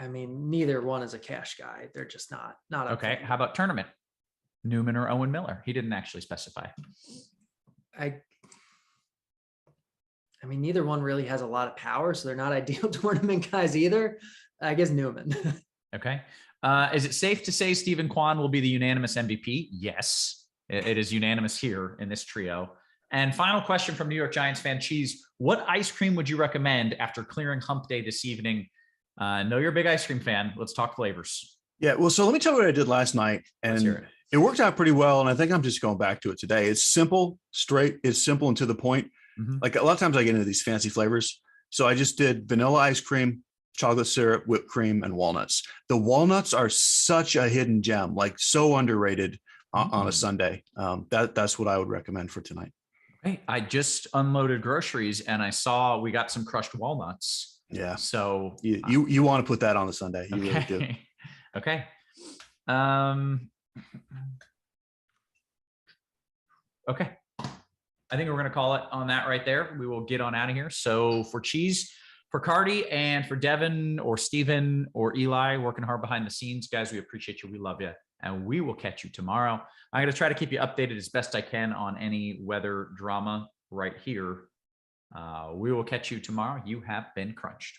I mean, neither one is a cash guy. They're just not okay. How about tournament? Newman or Owen Miller? He didn't actually specify. I mean, neither one really has a lot of power, so they're not ideal tournament guys either. I guess Newman. Okay. Is it safe to say Stephen Kwan will be the unanimous MVP? Yes, it is unanimous here in this trio. And final question from New York Giants fan Cheese. What ice cream would you recommend after clearing hump day this evening? Know you're a big ice cream fan. Let's talk flavors. Yeah. Well, so let me tell you what I did last night. And it worked out pretty well. And I think I'm just going back to it today. It's simple, straight. It's simple and to the point. Mm-hmm. Like a lot of times I get into these fancy flavors. So I just did vanilla ice cream, chocolate syrup, whipped cream, and walnuts. The walnuts are such a hidden gem, like so underrated on a Sunday. That's what I would recommend for tonight. Hey, I just unloaded groceries and I saw we got some crushed walnuts. Yeah. So you want to put that on the Sunday. You really do. Okay. Okay. I think we're going to call it on that right there. We will get on out of here. So for Cheese, for Carty, and for Devin or Steven or Eli working hard behind the scenes, guys, we appreciate you. We love you. And we will catch you tomorrow. I'm going to try to keep you updated as best I can on any weather drama right here. We will catch you tomorrow. You have been crunched.